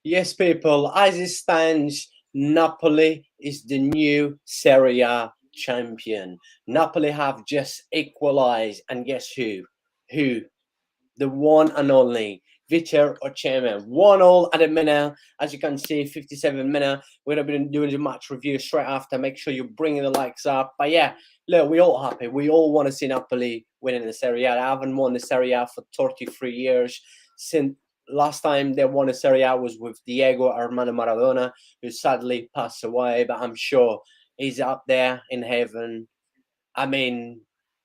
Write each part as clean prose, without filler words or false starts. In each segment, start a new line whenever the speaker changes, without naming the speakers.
Yes, people, as it stands, Napoli is the new Serie A champion. Napoli have just equalized, and guess who? Who? The one and only Vitor Osimhen. 1-1 at the minute. As you can see, 57 minutes. We're going to be doing the match review straight after. Make sure you're bringing the likes up. But yeah, look, we're all happy. We all want to see Napoli winning the Serie A. I haven't won the Serie A for 33 years. Since last time they won the Serie A was with Diego Armando Maradona, who sadly passed away. But I'm sure he's up there in heaven. I mean,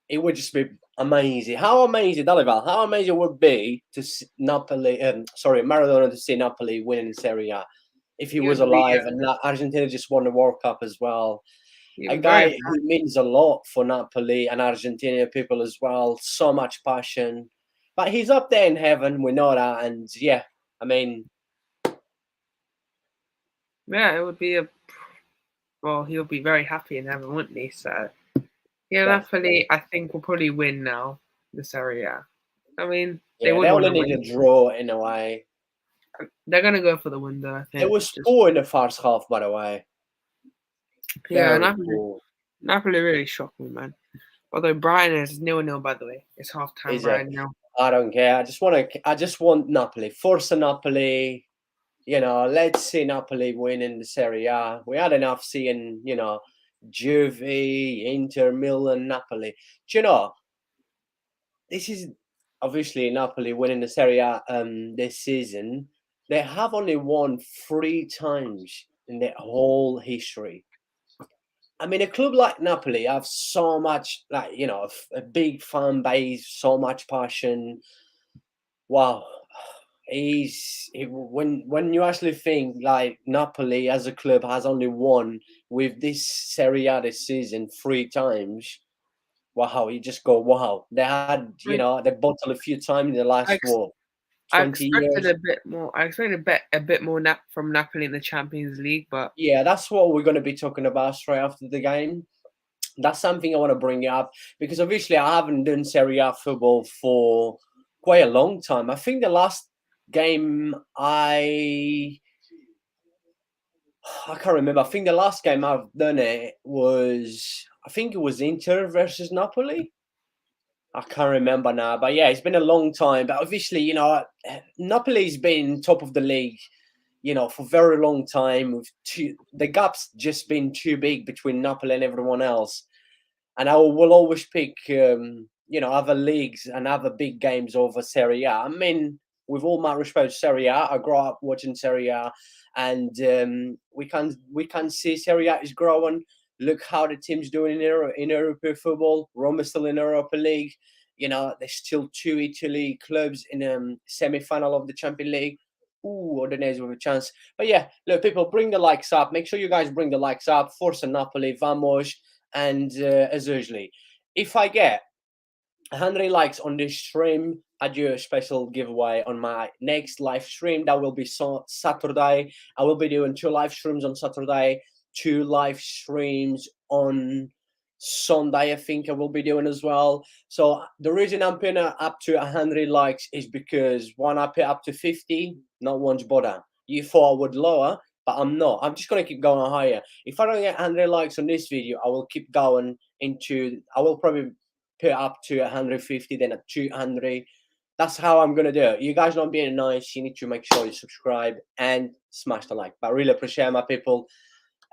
it would just be amazing. How amazing, Dalival, how amazing it would be to see Maradona to see Napoli winning Serie A if he was alive, and Argentina just won the World Cup as well. A guy who means a lot for Napoli and Argentina people as well. So much passion. But he's up there in heaven, we know that. And yeah, I mean...
Yeah, it would be he'll be very happy in heaven, wouldn't he? So... yeah, Napoli, I think, will probably win now, the Serie A. I mean,
they only need a draw in a way.
They're going to go for the win, though, I think.
It was poor in the first half, by the way.
Yeah, Napoli really shocked me, man. Although Brighton is 0-0, by the way. It's half-time right now.
I don't care. I just want Napoli. Forza Napoli. You know, let's see Napoli winning the Serie A. We had enough seeing, you know, Juve, Inter, Milan, Napoli. Do you know, this is obviously Napoli winning the Serie A this season. They have only won 3 times in their whole history. I mean, a club like Napoli have so much, like, you know, a big fan base, so much passion. Wow. When you actually think like Napoli as a club has only won with this Serie A this season 3 times, wow, you just go, wow. They had, you know, they bottled a few times in the last 20 years.
I expected a bit more from Napoli in the Champions League, but
yeah, that's what we're going to be talking about straight after the game. That's something I want to bring up because obviously I haven't done Serie A football for quite a long time. I think the last game I can't remember. I think the last game I've done it was, I think it was Inter versus Napoli. I can't remember now, but yeah, it's been a long time. But obviously, you know, Napoli's been top of the league, you know, for a very long time. The gap's just been too big between Napoli and everyone else. And I will always pick, you know, other leagues and other big games over Serie A. I mean, with all my respect to Serie A, I grew up watching Serie A, and we can see Serie A is growing. Look how the team's doing in European football. Roma's still in Europa League. You know, there's still 2 Italy clubs in semi-final of the Champions League. Ooh, Udinese with a chance. But yeah, look, people, bring the likes up. Make sure you guys bring the likes up. Forza Napoli, vamos. And as usually, if I get 100 likes on this stream, I do a special giveaway on my next live stream. That will be Saturday. I will be doing 2 live streams on Saturday, 2 live streams on Sunday, I think I will be doing as well. So the reason I'm putting up to 100 likes is because when I put up to 50, not one's bother. You thought I would lower, but I'm not. I'm just going to keep going higher. If I don't get 100 likes on this video, I will keep going I will probably put up to 150, then at 200. That's how I'm going to do it. You guys not being nice, you need to make sure you subscribe and smash the like. But I really appreciate my people.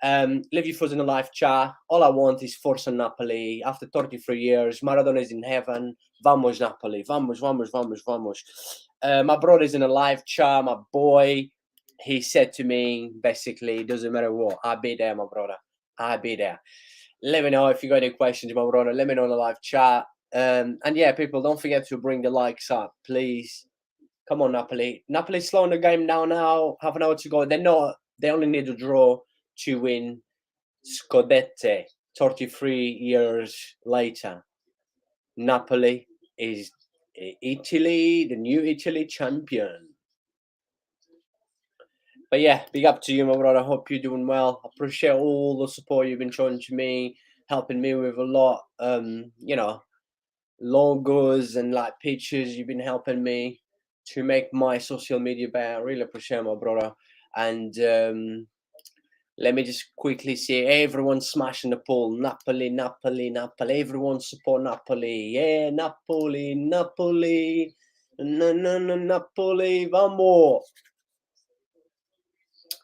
Leave your thoughts in the live chat. All I want is Forza Napoli. After 33 years, Maradona is in heaven. Vamos Napoli. Vamos, vamos, vamos, vamos. My brother's in a live chat. My boy, he said to me, basically, doesn't matter what. I'll be there, my brother. I'll be there. Let me know if you got any questions, my brother. Let me know in the live chat. And yeah, people, don't forget to bring the likes up, please. Come on, Napoli. Napoli's slowing the game down now. Half an hour to go. They only need a draw. to win Scudette 33 years later. Napoli is Italy, the new Italy champion. But yeah, big up to you, my brother. I hope you're doing well. I appreciate all the support you've been showing to me, helping me with a lot. Logos and like pictures. You've been helping me to make my social media better. I really appreciate my brother. And let me just quickly say, everyone smashing the poll. Napoli, Napoli, Napoli. Everyone support Napoli. Yeah, Napoli, Napoli. No, no, no, Napoli. Vamos.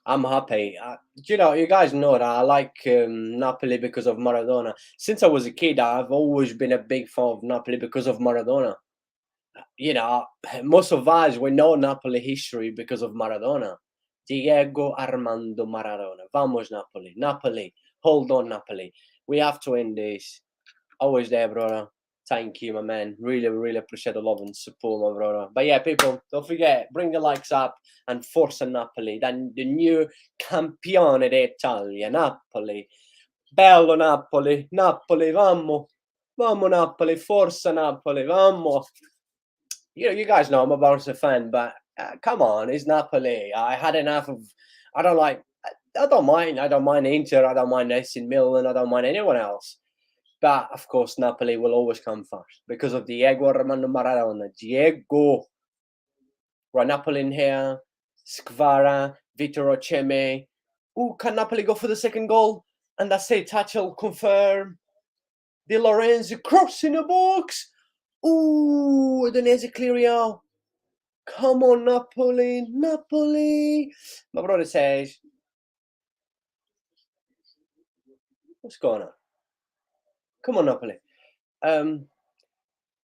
I'm happy. You guys know that I like Napoli because of Maradona. Since I was a kid, I've always been a big fan of Napoli because of Maradona. Most of us, we know Napoli history because of Maradona. Diego Armando Maradona. Vamos, Napoli. Napoli. Hold on, Napoli. We have to end this. Always there, brother. Thank you, my man. Really, really appreciate the love and support, my brother. But yeah, people, don't forget, bring the likes up and Forza Napoli. Then the new campione d'Italia, Napoli. Bello Napoli. Napoli, vamo. Vamo Napoli. Forza Napoli, vamo. You guys know I'm a Barca fan, but come on, it's Napoli. I had enough of. I don't like. I don't mind. I don't mind Inter. I don't mind AC Milan. I don't mind anyone else. But of course, Napoli will always come first because of Diego Armando Maradona. Diego. Right, Napoli in here. Skvara, Vitor Ocheme. Can Napoli go for the second goal? And that's it. Tachel confirm. Di Lorenzo crossing the box. Udinese clear out. Come on, Napoli, Napoli. My brother says, what's going on? Come on, Napoli.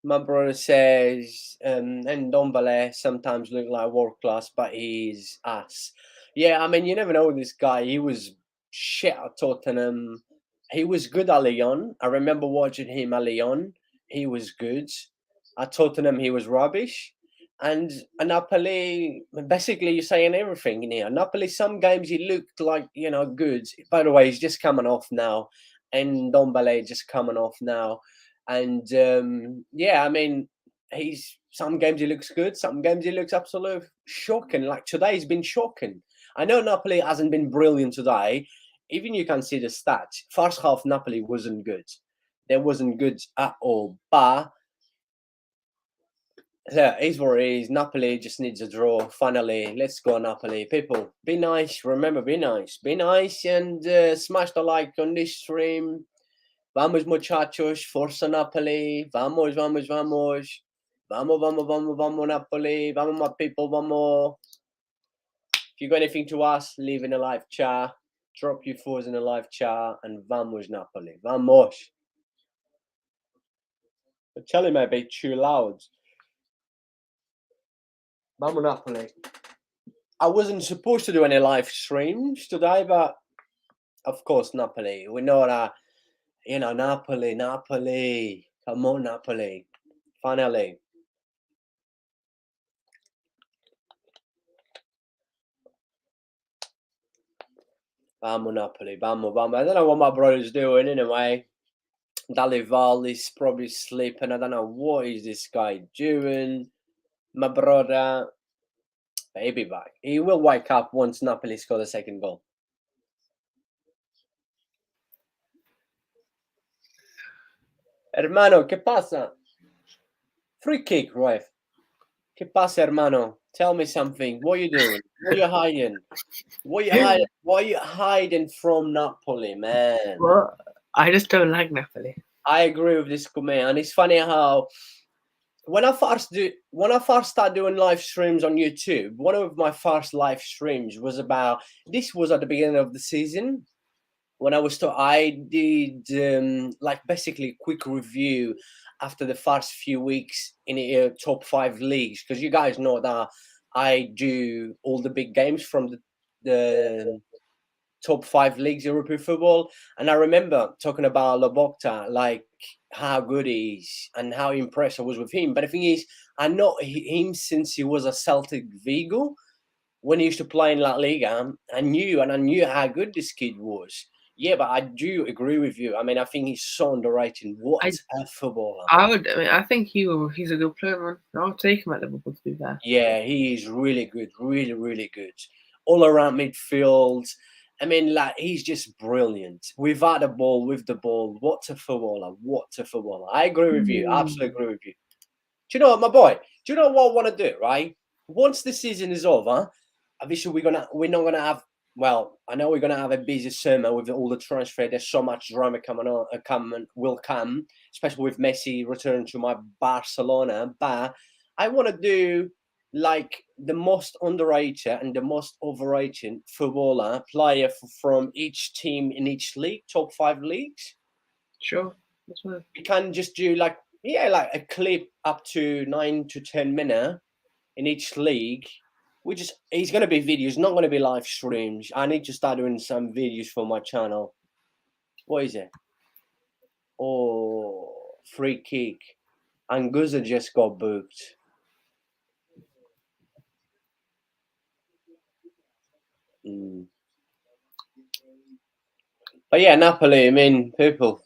My brother says, and Ndombele sometimes look like world class, but he's ass. Yeah, I mean, you never know with this guy. He was shit at Tottenham. He was good at Lyon. I remember watching him at Lyon. He was good. At Tottenham, he was rubbish. And at Napoli, basically, you're saying everything in here. Napoli, some games he looked like, good. By the way, he's just coming off now. And Ndombele just coming off now. And I mean, he's some games he looks good, some games he looks absolute shocking. Like today's been shocking. I know Napoli hasn't been brilliant today. Even you can see the stats. First half Napoli wasn't good. They wasn't good at all. But yeah, it's what it is. Napoli just needs a draw. Finally, let's go Napoli. People, be nice. Remember, be nice. Be nice and smash the like on this stream. Vamos, muchachos, Forza Napoli. Vamos, vamos, vamos. Vamos, vamos, vamos, vamos, Napoli. Vamos, my people, vamos. If you got anything to ask, leave in a live chat. Drop your thoughts in a live chat. And vamos, Napoli. Vamos. But tell him maybe too loud. Vamos, Napoli. I wasn't supposed to do any live streams today, but of course, Napoli. We know that. Napoli, Napoli. Come on, Napoli. Finally. Vamos, Napoli. Vamos, vamos. I don't know what my brother's doing anyway. Dalival is probably sleeping. I don't know what is this guy doing. My brother. He'll be back. He will wake up once Napoli score the second goal. Hermano, ¿qué pasa? Free kick, Roy. ¿Qué pasa, hermano? Tell me something. What are you doing? What are you hiding? What are you hiding from Napoli, man?
Well, I just don't like Napoli.
I agree with this man. And it's funny how when I first started doing live streams on YouTube, one of my first live streams was about this was at the beginning of the season. When I did basically a quick review after the first few weeks in the top 5 leagues, because you guys know that I do all the big games from the top 5 leagues European football. And I remember talking about Lobotka, like how good he is and how impressed I was with him. But the thing is, I know him since he was a Celtic Vigo. when he used to play in La Liga, I knew how good this kid was. Yeah, but I do agree with you. I mean, I think he's so underrated. What
I
a footballer!
I think he's a good player, man. I'll take him at Liverpool, to be fair.
Yeah, he is really good, really, really good. All around midfield. I mean, like he's just brilliant. Without the ball, with the ball, what a footballer! What a footballer! I agree with you. Absolutely agree with you. Do you know what, my boy? Do you know what I want to do? Right, once the season is over, obviously we're not gonna have. Well, I know we're gonna have a busy summer with all the transfer. There's so much drama coming on, will come, especially with Messi returning to my Barcelona. But I want to do like the most underrated and the most overrated footballer player from each team in each league, top 5 leagues.
Sure, that's fine.
We can just do like like a clip up to 9 to 10 minutes in each league. He's gonna be videos, not gonna be live streams. I need to start doing some videos for my channel. What is it? Oh, free kick. Anguza just got booked. Mm. But yeah, Napoli, I mean, people.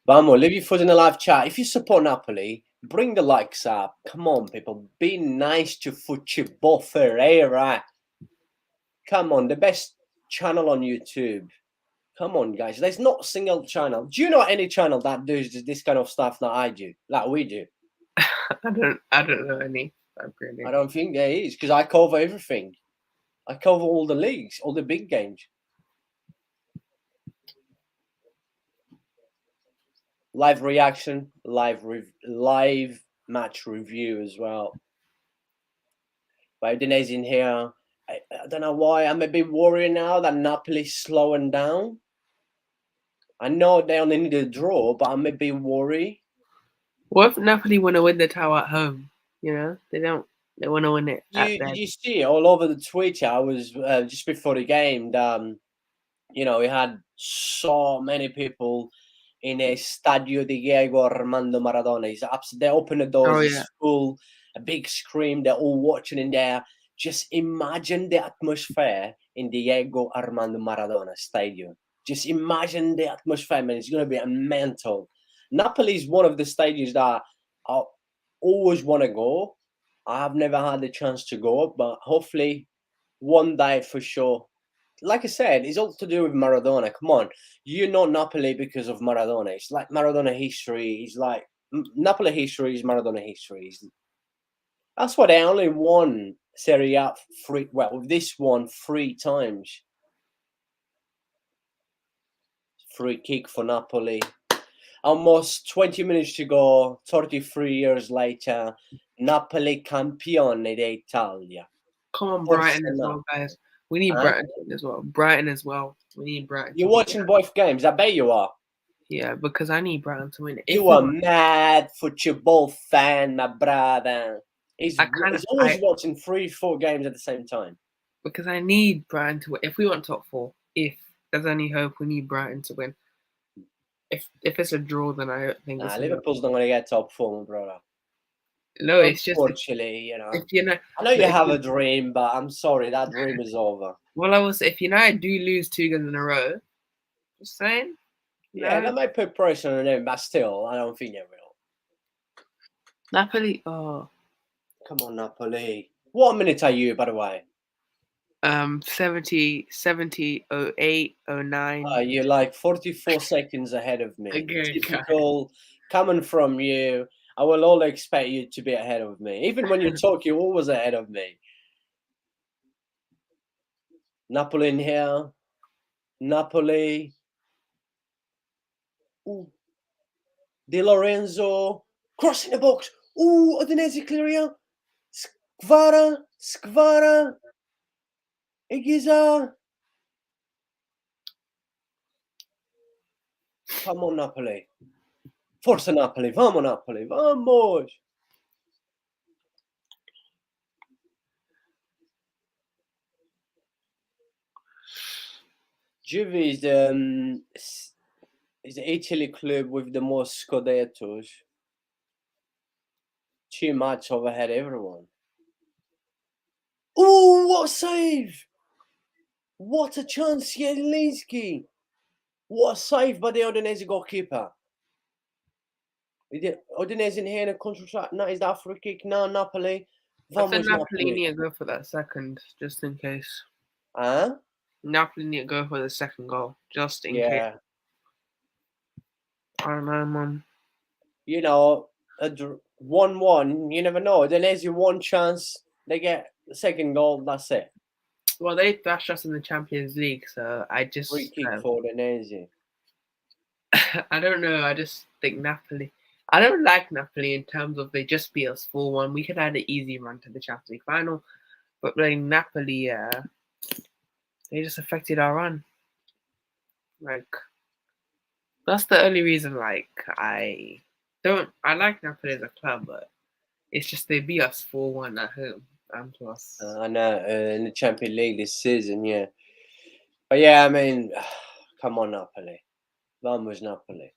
Vamos, leave your foot in the live chat. If you support Napoli, bring the likes up. Come on, people. Be nice to Football Ferreira. Come on, the best channel on YouTube. Come on, guys. There's not a single channel. Do you know any channel that does this kind of stuff that I do, like we do?
I don't know any. Really.
I don't think there is, because I cover everything. I cover all the leagues, all the big games. Live reaction, live match review as well. But Udinese in here. I don't know why. I'm a bit worried now that Napoli's slowing down. I know they only need a draw, but I'm a bit worried.
What if Napoli want to win the title at home? You know, they don't. They want to win it at
Did you see all over the Twitter? I was just before the game. We had so many people in a Stadio Diego Armando Maradona. They open the doors,
Oh yeah.
it's full, a big scream. They're all watching in there. Just imagine the atmosphere in Diego Armando Maradona Stadium. Just imagine the atmosphere, man. It's going to be a mental. Napoli is one of the stadiums that I always want to go. I have never had the chance to go, but hopefully one day for sure. Like I said, it's all to do with Maradona. Come on, you know Napoli because of Maradona. It's like Maradona history. It's like Napoli history is Maradona history. That's why they only won Serie A three. Well, with this one 3 times. Free kick for Napoli. Almost 20 minutes to go. 33 years later, Napoli campione d'Italia.
Come on, Brighton as well, guys. We need Brighton as well. Brighton as well. We need Brighton.
You're watching both games. I bet you are.
Yeah, because I need Brighton to win it.
You are mad football fan, my brother. He's always watching 3-4 games at the same time.
Because I need Brighton to win. If we want top 4, if there's any hope, we need Brighton to win. If it's a draw, then I don't think
Liverpool's not going to get top 4, my brother.
No, it's just
unfortunately,
I
know you have a dream, but I'm sorry, that dream is over.
Well, if United do lose 2 games in a row, just saying.
Yeah, that might put pressure on them, but still, I don't think they will.
Napoli, oh.
Come on, Napoli. What minute are you, by the way?
70, 08, 09.
You're like 44 seconds ahead of me.
Okay,
Typical coming from you. I will always expect you to be ahead of me. Even when you talk, you're always ahead of me. Napoli in here. Napoli. Ooh. Di Lorenzo. Crossing the box. Ooh, Udinese clear. Skvara. Igiza. Come on, Napoli. Forza Napoli. Vamos, Napoli. Vamos. Juve is the Italy club with the most Scudettos. Too much overhead everyone. Oh, what a save! What a chance, Zielinski! What a save by the Udinese goalkeeper. Udinese in here in a counter-attack. Now is that free kick? Now Napoli.
I think
Vamos
Napoli
Napoli.
need to go for that second, just in case.
Huh?
Napoli need to go for the second goal, just in case.
Yeah.
I don't know, man.
You know, 1-1, you never know. Udinese one chance, they get the second goal, that's it.
Well, they thrashed us in the Champions League, so I
Free
just,
kick for Udinese.
I don't know. I just think Napoli. I don't like Napoli in terms of they just beat us 4-1. We could have had an easy run to the Champions League final, but like Napoli, they just affected our run. Like that's the only reason. Like I like Napoli as a club, but it's just they beat us 4-1 at home and to us.
I know, in the Champions League this season, yeah. But yeah, I mean, come on, Napoli. Vamos Napoli.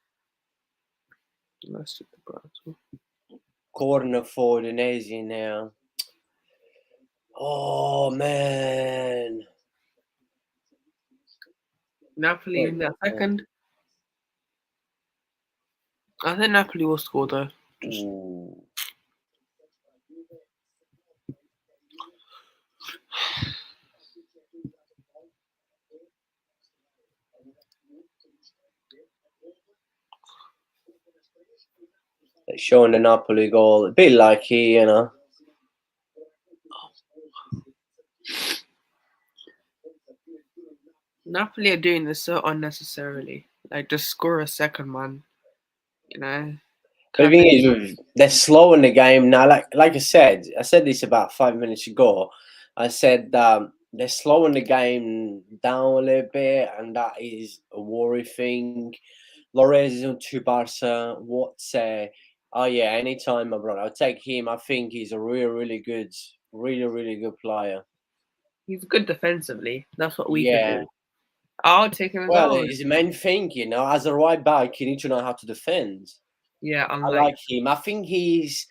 Let's check the Brighton.
Corner for Udinese now. Oh, man.
Napoli in that second. I think Napoli will score though. Just
Ooh. They're showing the Napoli goal. A bit lucky, you know.
Napoli are doing this so unnecessarily. Like just score a second one, you know.
But the thing is, they're slow in the game now. Like I said this about 5 minutes ago. I said they're slowing the game down a little bit, and that is a worry thing. Lores is on to Barca. Oh yeah, anytime, my brother. I'll take him. I think he's a really good, really good player.
He's good defensively. That's what we could
Yeah.
do. I'll take him as
Well,
well.
it's the main thing, you know. As a right back, you need to know how to defend.
Yeah,
I
unlike
like him. I think he's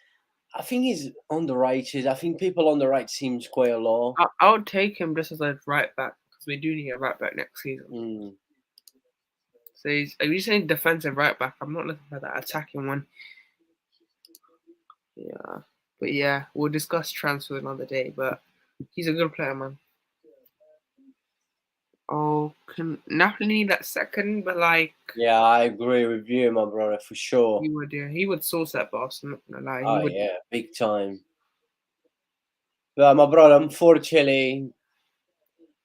underrated. I think people underrate him quite a lot.
I would take him just as a right back because we do need a right back next season.
Mm.
So if you're saying defensive right back, I'm not looking for that attacking one. Yeah, but yeah, we'll discuss transfer another day. But he's a good player, man. Oh, can Napoli need that second? But like,
Yeah, I agree with you, my brother, for sure.
he would source that boss. I'm not gonna lie.
Oh yeah, big time. But my brother, unfortunately,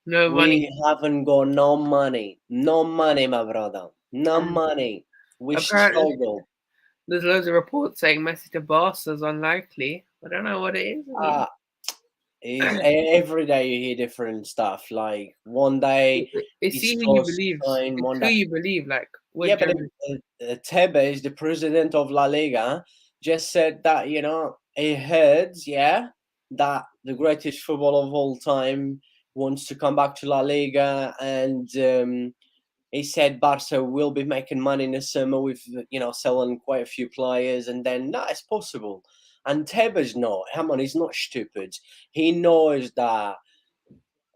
No money.
we haven't got no money. No money, my brother. No money. We
Apparently,
struggle.
there's loads of reports saying Messi to Barca is unlikely. I don't know what it is.
Every day you hear different stuff. Like one day
It's
he's
who you
supposed
believe.
to sign,
It's
one
who
day.
you believe. Like what
Yeah, but
journalist?
Tebes, the president of La Liga, just said that, you know, he heard, yeah, that the greatest football of all time wants to come back to La Liga, and he said Barca will be making money in the summer with, you know, selling quite a few players, and then that is possible. And Tebes knows, come on, he's not stupid. He knows that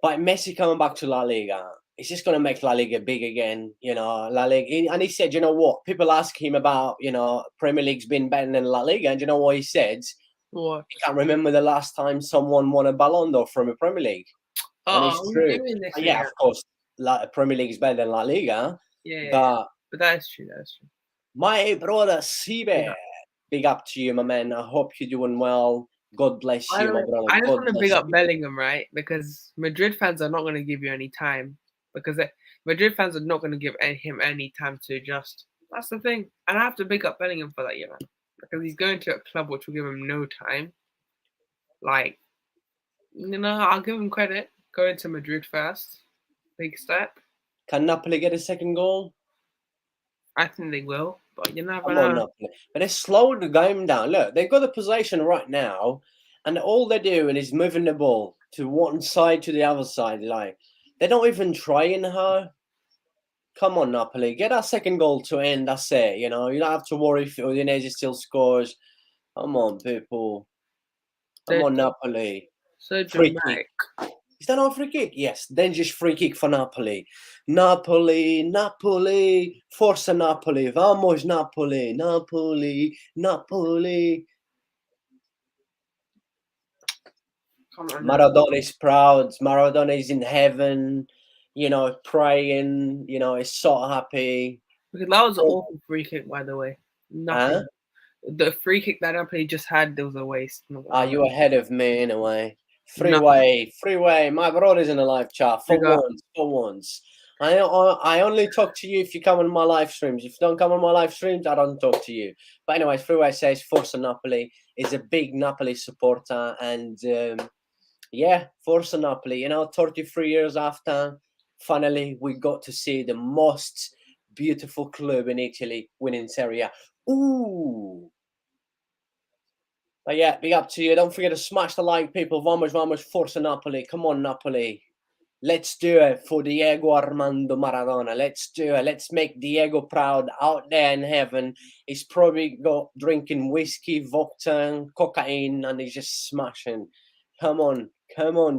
by Messi coming back to La Liga, it's just going to make La Liga big again, you know. La Liga, and he said, you know what? People ask him about, you know, Premier League's been better than La Liga, and you know what he said?
What?
He can't remember the last time someone won a Ballon d'Or from a Premier League, and it's
Oh,
true.
you mean this
Yeah,
year?
of course, Premier League is better than La Liga,
Yeah.
but
But that is true. That's true.
my brother Sibe,
Yeah.
big up to you, my man. I hope you're doing well. God bless you, my brother.
I just
God
want to
bless
big up
you.
Bellingham, right? Because Madrid fans are not going to give you any time. Because Madrid fans are not going to give him any time to adjust. That's the thing. And I have to big up Bellingham for that, you know. Because he's going to a club which will give him no time. Like, you know, I'll give him credit. Going to Madrid first. Big step.
Can Napoli get a second goal?
I think they will. But you never
Come on,
know.
Napoli. But they're slowing the game down. Look, they've got the possession right now, and all they're doing is moving the ball to one side to the other side. Like, they're not even trying hard. Come on, Napoli. Get that second goal to end. That's it. You know, you don't have to worry if Udinese still scores. Come on, people. Come
They,
on, Napoli.
So
Free kick.
dramatic.
Is that not a free kick? Yes. Then just free kick for Napoli. Napoli, Napoli, Forza Napoli, vamos Napoli, Napoli, Napoli.
Come on.
Maradona is proud. Maradona is in heaven, praying, is so happy.
Because that was an awful free kick, by the way. Nothing.
Huh?
The free kick that Napoli just had, there was a waste.
You ahead of me in a way.
Nothing.
Freeway. My brother's in a live chat for
Figure.
once. I only talk to you if you come on my live streams. If you don't come on my live streams, I don't talk to you. But anyway, Freeway says Forza Napoli is a big Napoli supporter, and Forza Napoli. 33 years after, finally we got to see the most beautiful club in Italy winning Serie A. Ooh. But yeah, big up to you. Don't forget to smash the like, people. Vamos, Forza Napoli. Come on, Napoli. Let's do it for Diego Armando Maradona. Let's do it. Let's make Diego proud out there in heaven. He's probably got drinking whiskey, vodka, and cocaine, and he's just smashing. Come on,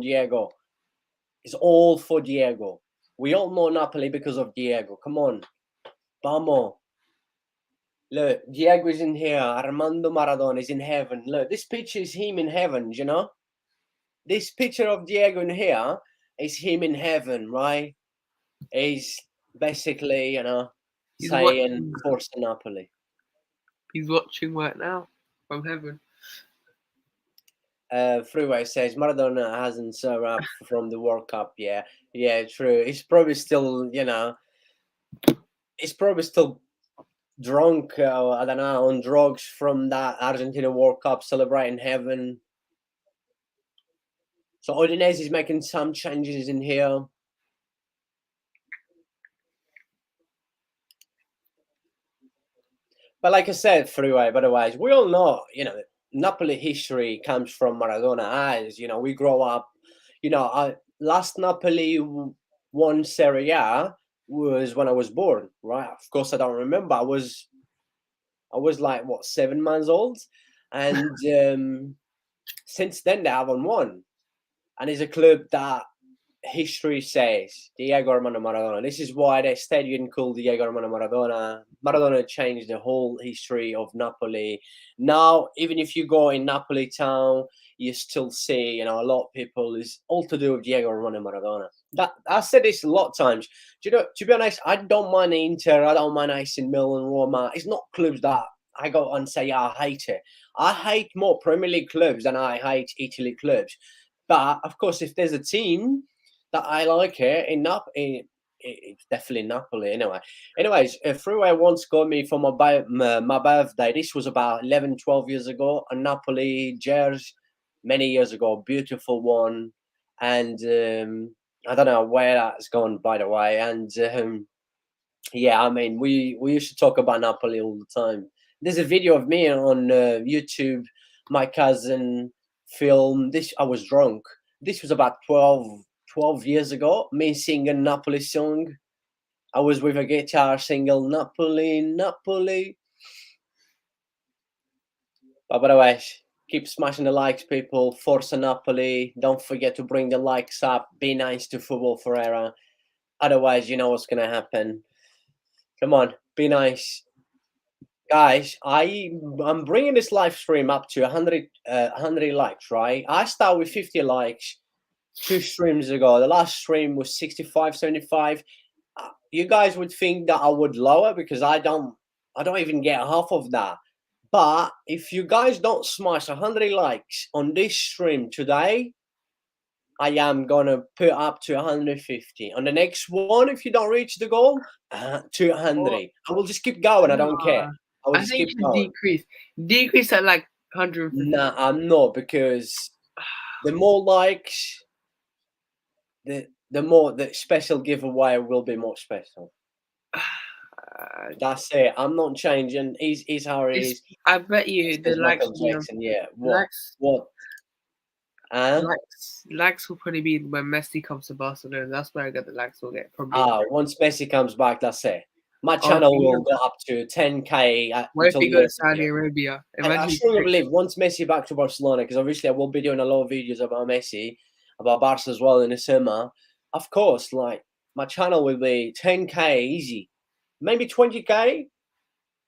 Diego. It's all for Diego. We all know Napoli because of Diego. Come on. Vamos. Look, Diego is in here. Armando Maradona is in heaven. Look, this picture is him in heaven, This picture of Diego in here is him in heaven, right? He's basically,
He's
saying
watching.
Forza Napoli.
He's watching right now from heaven.
Freeway says Maradona hasn't served up from the World Cup yet. Yeah, true. He's probably still, drunk, I don't know, on drugs from that Argentina World Cup, celebrating heaven. So Udinese is making some changes in here. But like I said, Freeway, otherwise, we all know, Napoli history comes from Maradona eyes. We grow up, last Napoli won Serie A was when I was born, right? Of course, I don't remember. I was like, 7 months old? And since then, they haven't won. And it's a club that history says Diego Armando Maradona. This is why the stadium called Diego Armando Maradona. Maradona changed the whole history of Napoli. Now, even if you go in Napoli town, you still see, a lot of people is all to do with Diego Armando Maradona. That I said this a lot of times. To be honest, I don't mind Inter. I don't mind AC Milan, Roma. It's not clubs that I go and say, I hate it. I hate more Premier League clubs than I hate Italy clubs. But of course, if there's a team that I like it, it's definitely Napoli anyway. Anyways, Freeway once got me for my birthday. This was about 11, 12 years ago. A Napoli jersey, many years ago. Beautiful one. And I don't know where that's gone, by the way. And we used to talk about Napoli all the time. There's a video of me on YouTube, my cousin film. This, I was drunk. This was about 12 years ago, me singing a Napoli song. I was with a guitar singing Napoli, Napoli. But otherwise, keep smashing the likes, people. Forza Napoli. Don't forget to bring the likes up. Be nice to football Ferreira. Otherwise, you know what's going to happen. Come on, be nice. Guys, I'm bringing this live stream up to 100 likes, right? I start with 50 likes 2 streams ago. The last stream was 65, 75. You guys would think that I would lower because I don't even get half of that. But if you guys don't smash 100 likes on this stream today, I am gonna put up to 150. On the next one, if you don't reach the goal, 200. I will just keep going. I don't care. I will
I
just
think
keep
you should
going.
decrease at like 150.
Nah, I'm not, because the more likes, the more the special giveaway will be more special. That's it. I'm not changing. He's how it is.
I bet you the
Says
likes
Michael
will be on.
Jackson. Yeah. What?
Likes will probably be when Messi comes to Barcelona. That's where I get the likes will get probably.
Once Messi comes back, that's it. My
Oh,
channel
you
will
know,
go up to 10K
what if
until
we
the
go
end
to
of the
Saudi
year.
Arabia?
I
Imagine.
strongly believe once Messi back to Barcelona, because obviously I will be doing a lot of videos about Messi, about Barca as well in the summer. Of course, like my channel will be 10K easy, maybe 20K.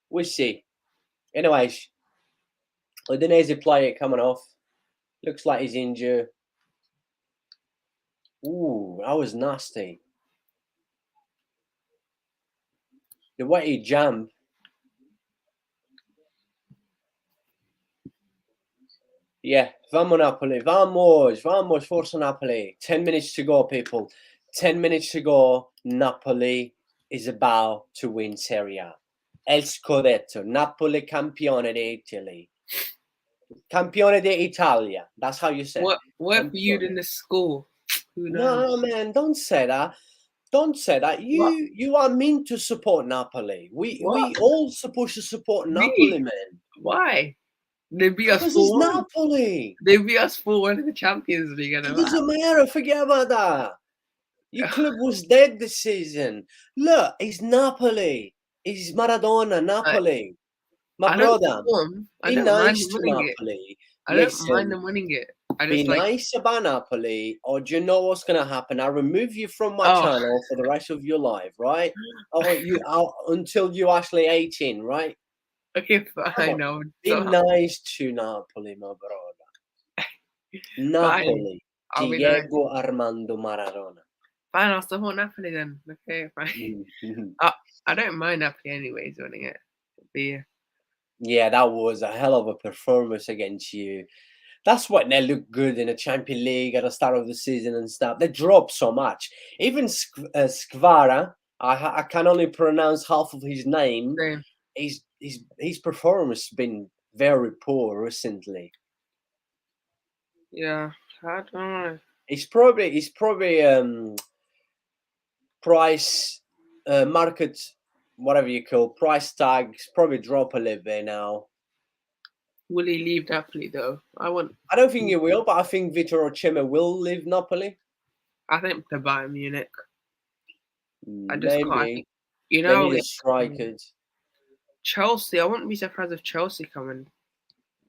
We'll see. Anyways, Udinese player coming off. Looks like he's injured. Ooh, that was nasty. The way he jumped. Yeah, vamos Napoli, vamos, forza Napoli. 10 minutes to go, people. 10 minutes to go. Napoli is about to win Serie A. El Scudetto, Napoli campione d'Italy. Campione d'Italia. That's how you say it.
What if you
Campione.
in the school? Who knows?
No, man, don't say that. Don't say that.
What?
You are meant to support Napoli.
What?
We all supposed to support Napoli,
Me?
man.
Why? They beat us
Because it's
4-1.
Napoli.
They beat us 4-1 in the Champions League.
It doesn't matter. Forget about that. Your club was dead this season. Look, it's Napoli. It's Maradona, Napoli. My
I don't
brother,
support them. I
be
don't mind
nice
them
to
winning it.
Napoli.
I don't mind
Listen,
them winning it. I
be
just like,
nice about Napoli, or do you know what's gonna happen? I'll remove you from my
oh,
channel for the rest of your life, right? Or until you actually 18, right?
okay,
Come
fine.
on.
No,
Be nice to Napoli, my brother.
fine.
Napoli.
I'll be nice.
Diego Armando Maradona.
Fine, I'll support Napoli then. Okay, fine. I don't mind Napoli anyways winning it. But yeah.
Yeah, that was a hell of a performance against you. That's why they look good in the Champions League at the start of the season and stuff. They drop so much. Even Skvara, I can only pronounce half of his name.
Same.
His performance has been very poor recently.
Yeah, I don't know.
He's probably price market, whatever you call price tags probably drop a little bit now.
Will he leave Napoli though?
I don't think he will, but I think Vitor Osimhen will leave Napoli.
I think to Bayern Munich. I just can't. I
Maybe
think, you
they
know,
need a
it's
striker.
Chelsea. I wouldn't be surprised if Chelsea come in.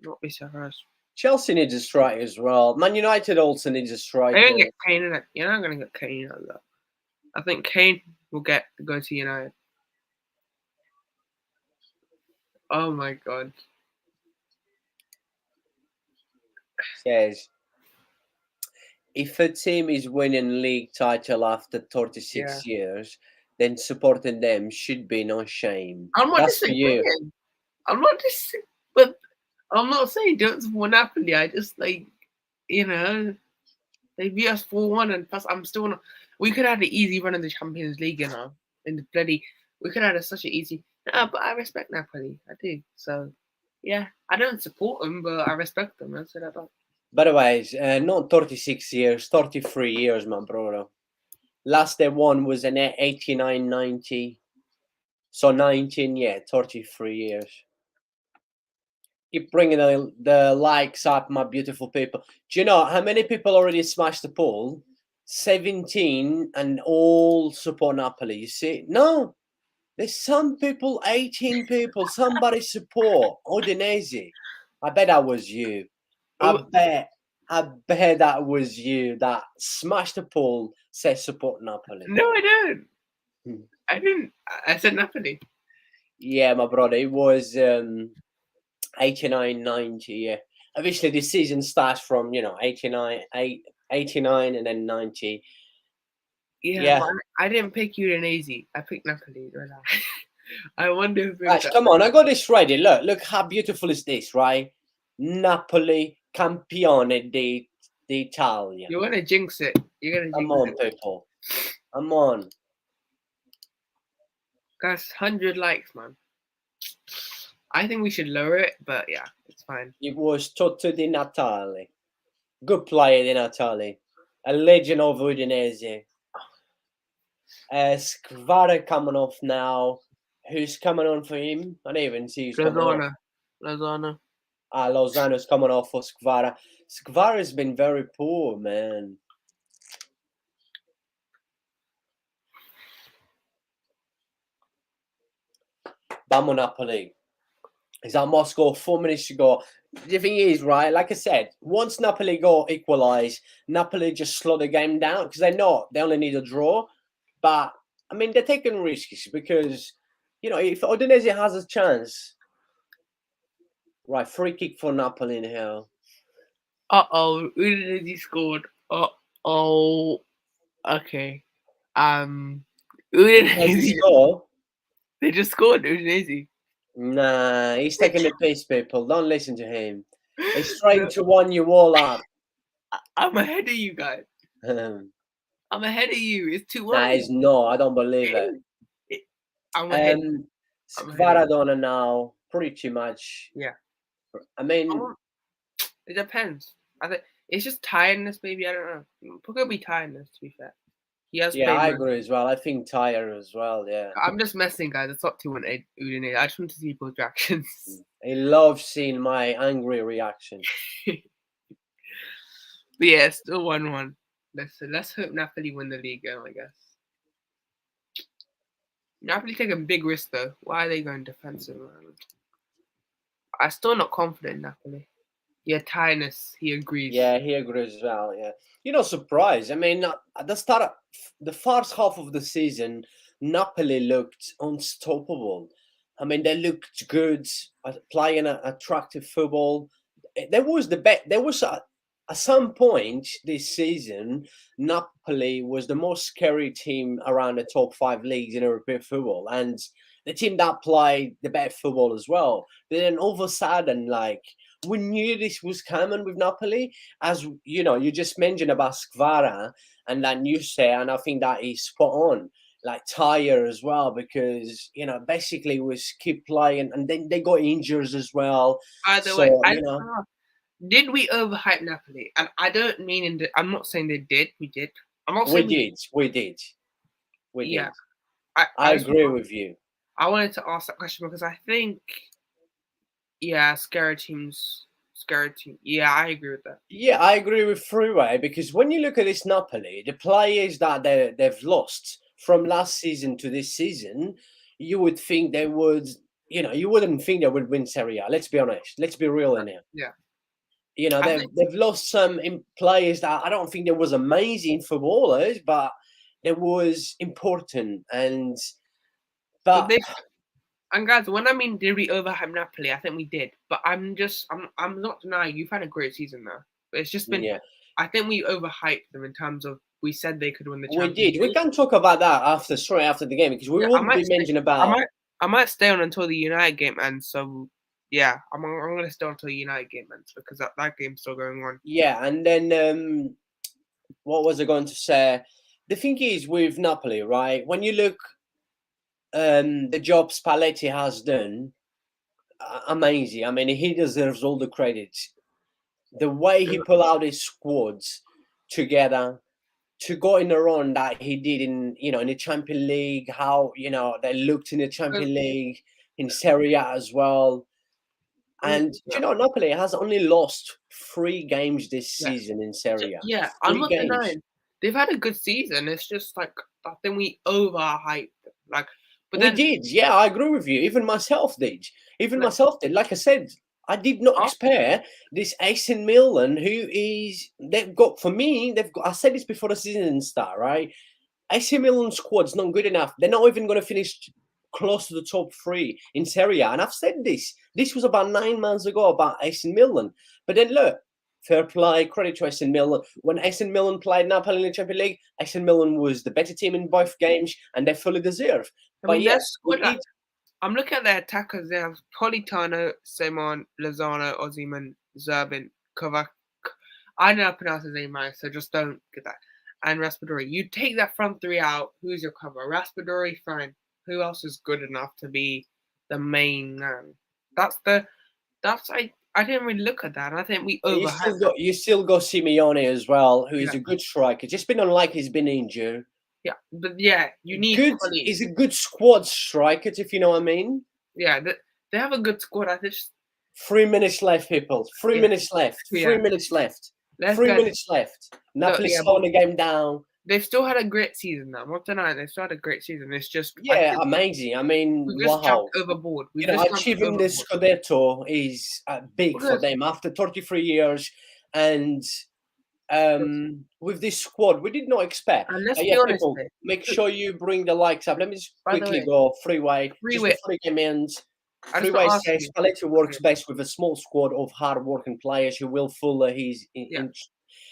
Not be surprised.
Chelsea needs a striker as well. Man United also needs a
They're
striker.
gonna get Kane in it. You're not gonna get Kane out of that. I think Kane will go to United. Oh my god.
Says if a team is winning league title after 36 years, then supporting them should be no shame.
I'm not
That's for you.
disagreeing. But I'm not saying don't support Napoli. I just like, you know, they beat us 4-1, and plus I'm still not. We could have the easy run in the Champions League, you know, in the bloody. We could have such an easy. No, but I respect Napoli. I do. So, yeah, I don't support them, but I respect them. That's what I thought.
By the way, not 36 years, 33 years, my brother. Last they won was in 89-90. So 19, yeah, 33 years. Keep bringing the likes up, my beautiful people. Do you know how many people already smashed the poll? 17 and all support Napoli. You see? No, there's some people, 18 people, somebody support Udinese. I bet that was you. I bet that was you that smashed the poll, said support Napoli.
No, I don't. I didn't. I said Napoli.
Yeah, my brother, it was 89-90, yeah. Obviously, the season starts from, 89 and then 90.
Yeah,
Yeah.
but I didn't pick Udinese. I picked Napoli. I wonder if
Guys, come on, I got this ready. Look how beautiful is this, right? Napoli campione d'Italia.
you want to jinx it. You're gonna
Come
jinx
on,
it.
people. Come on.
Guys, 100 likes, man. I think we should lower it, but yeah, it's fine.
It was Toto Di Natale. Good player, Di Natale. A legend of Udinese. Skvara coming off now. Who's coming on for him? I don't even see who's coming off.
Lozano.
Lozano's coming off for Skvara. Skvara's been very poor, man. Vamo Napoli. It's at Moscow, 4 minutes to go. The thing is, right, like I said, once Napoli go equalise, Napoli just slow the game down because they know they only need a draw. But, I mean, they're taking risks because, if Udinese has a chance, right, free kick for Napoli in here.
Udinese scored. Okay.
Udinese
Udinese.
score.
They just scored, Udinese.
Nah, he's taking the piss, people. Don't listen to him. He's trying
No,
to one you all up.
I'm ahead of you guys.
Nah,
I'm ahead of you. It's 2-1.
it's no, I don't believe it.
I'm ahead. I'm ahead of you.
Skvaradona now, pretty much.
Yeah.
I mean,
It depends. I think it's just tiredness, maybe. I don't know. It could be tiredness, to be fair. He has
yeah,
played.
I agree as well. I think Tyre as well, yeah.
I'm just messing, guys. It's not 2-1 Udine. I just want to see people's reactions.
He loves seeing my angry reaction.
But yeah, still 1-1. Let's hope Napoli win the league, I guess. Napoli taking big risks though. Why are they going defensive? I'm still not confident in Napoli. Yeah, tiredness. He agrees.
Yeah, he agrees as well. Yeah, you're not surprised. I mean, at the start, the first half of the season, Napoli looked unstoppable. I mean, they looked good at playing attractive football. There was the bet. There was at some point this season, Napoli was the most scary team around the top 5 leagues in European football, and the team that played the best football as well. Then all of a sudden, like, we knew this was coming with Napoli, as you just mentioned about Skvara and that you say, and I think that is spot on. Like Tyre as well, because basically was keep playing, and then they got injuries as well.
By the
So
way, did we overhype Napoli? And I don't mean I'm not saying they did. We did. I'm not saying
we did.
Yeah,
I agree with you.
I wanted to ask that question because I think, scary teams. Yeah, I agree with that.
Yeah, I agree with Freeway because when you look at this Napoli, the players that they've lost from last season to this season, you would think they would, you wouldn't think they would win Serie A. Let's be honest. Let's be real in here.
Yeah.
They've lost some players that I don't think there was amazing footballers, but there was important
And guys, when I mean did we overhype Napoli, I think we did. But I'm not denying you've had a great season now. But it's just been I think we overhyped them in terms of we said they could win the Champions League.
We did. We can talk about that straight after the game because we won't be mentioning about.
I might stay on until the United game ends. So yeah, I'm going to stay until the United game ends because that game's still going on.
Yeah, and then what was I going to say? The thing is with Napoli, right? When you look, the job Spalletti has done, amazing. I mean, he deserves all the credit. The way he pulled out his squads together to go in a run that he did in the Champions League, how they looked in the Champions League, in Serie A as well. And Napoli has only lost 3 games this season in Serie A.
Yeah, I'm not denying they've had a good season. It's just like I think we overhyped them.
We did. Yeah, I agree with you. Even myself did. Like I said, I did not expect this AC Milan, they've got. I said this before the season start, right? AC Milan squad's not good enough. They're not even going to finish close to the top 3 in Serie A. And I've said this. This was about 9 months ago about AC Milan. But then look, fair play, credit to AC Milan. When AC Milan played Napoli in the Champions League, AC Milan was the better team in both games, and they fully deserve. But yes,
I'm looking at their attackers. They have Politano, Simon, Lozano, Osimhen, Zerbin, Kovac. I know how to pronounce his name right, so just don't get that. And Raspadori. You take that front 3 out. Who's your cover? Raspadori, fine. Who else is good enough to be the main man? I didn't really look at that. And I think we overhyped.
You still got Simeone as well, who is a good striker. Just been unlike he's been injured.
Yeah, but you need quality.
He's a good squad striker, if you know what I mean.
Yeah, they have a good squad. I just
3 minutes left, people. 3 minutes left. 3 minutes left. 3 minutes left. Napoli slowing the game down.
they've still had a great season now. I'm not denying they've still had a great season. It's just
amazing. I mean,
we've just jumped
wow.
overboard. We've
You know,
just jumped
achieving the
overboard.
Scudetto is big for
Because
them after 33 years. And with this squad, we did not expect.
and let's
Yeah,
be honest,
people,
mate.
make sure you bring the likes up. Let me just
By the
quickly
way,
go freeway. Just
Freeway.
before the game ends,
I just
freeway
want to ask
says
you.
Spalletti works best with a small squad of hard-working players who will follow his
Yeah.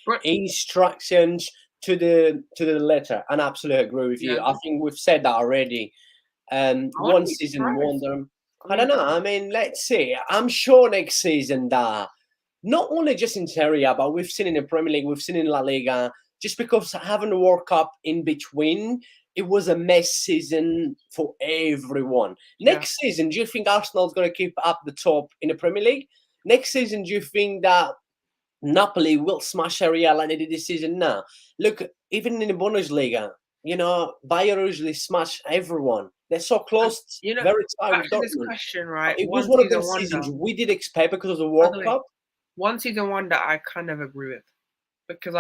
But
instructions to the letter. And I absolutely agree with you.
yeah,
I think we've said that already.
I
One
wouldn't be
season
surprised.
wonder.
I
I don't
mean,
know. I mean, let's see. I'm sure next season that not only just in Serie A, but we've seen in the Premier League, we've seen in La Liga, just because having the World Cup in between, it was a mess season for everyone.
yeah.
Next season, do you think Arsenal's going to keep up the top in the Premier League? Next season, do you think that Napoli will smash Serie A like they did this season now? Look, even in the Bundesliga, you know, Bayern usually smash everyone. They're so close,
You know,
very tight
back
with
to this
Dortmund.
question, right?
It was
One
one of
season
them
wonder.
seasons we did expect because of the
By the
World
way,
Cup.
one season wonder I kind of agree with because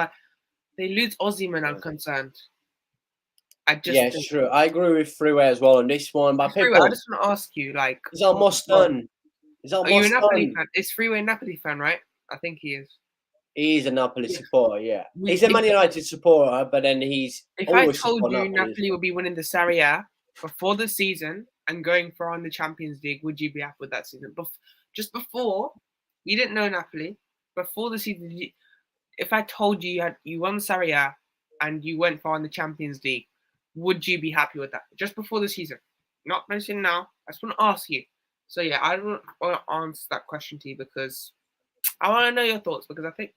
they lose Osimhen, I'm concerned. I just
Yeah,
think.
sure. I agree with Freeway as well on this one. But
Freeway, I
people,
just want to ask you, like,
he's almost done. He's
are you a
almost
Napoli
done.
fan? Is Freeway a Napoli fan, right? I think he is.
He's a Napoli
Yeah.
supporter, yeah. He's a Man United supporter, but then he's
If I
always
told
support
you
Napoli.
Napoli would be winning the Serie A before the season and going far in the Champions League, would you be happy with that season? Just before, you didn't know Napoli. Before the season, if I told you you won Serie A and you went far in the Champions League, would you be happy with that? Just before the season, not mentioning now. I just want to ask you. So yeah, I don't want to answer that question to you because I want to know your thoughts because I think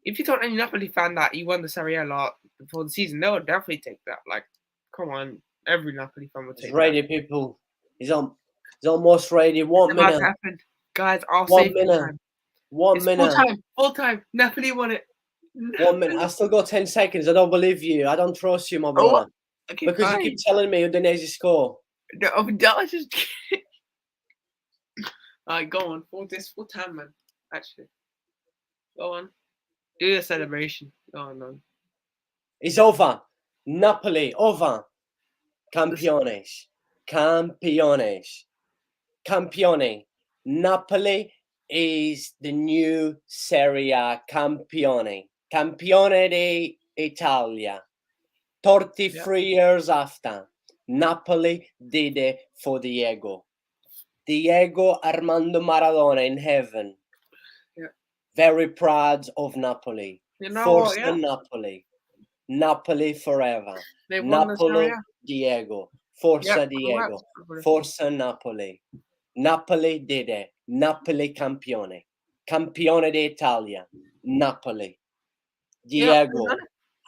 if you told any Napoli fan that you won the Serie A lot before the season, they would definitely take that. Like, come on, every Napoli fan would
He's
take that.
ready, people. He's almost ready.
It's
1
about
minute.
to happen. Guys, I'll
1
say full
minute.
time.
1
It's
minute.
full time. Napoli won it.
1 minute. I still got 10 seconds. I don't believe you. I don't trust you, my brother.
Okay,
Because you keep telling me Udinese score.
No, that was just. Alright, go on. Full time, man. Actually, go on. Do your celebration. Go on, man.
It's over. Napoli, over. Campiones. Campione. Napoli is the new Serie A campione. Campione d'Italia. 33 years after, Napoli did it for Diego. Diego Armando Maradona in heaven.
Yeah.
Very proud of Napoli.
You know
Forza
what, yeah?
Napoli. Napoli forever.
They won the Serie
Napoli
A.
Diego. Forza Diego. Forza Napoli. Napoli did it. Napoli campione. Campione d'Italia. Napoli. Diego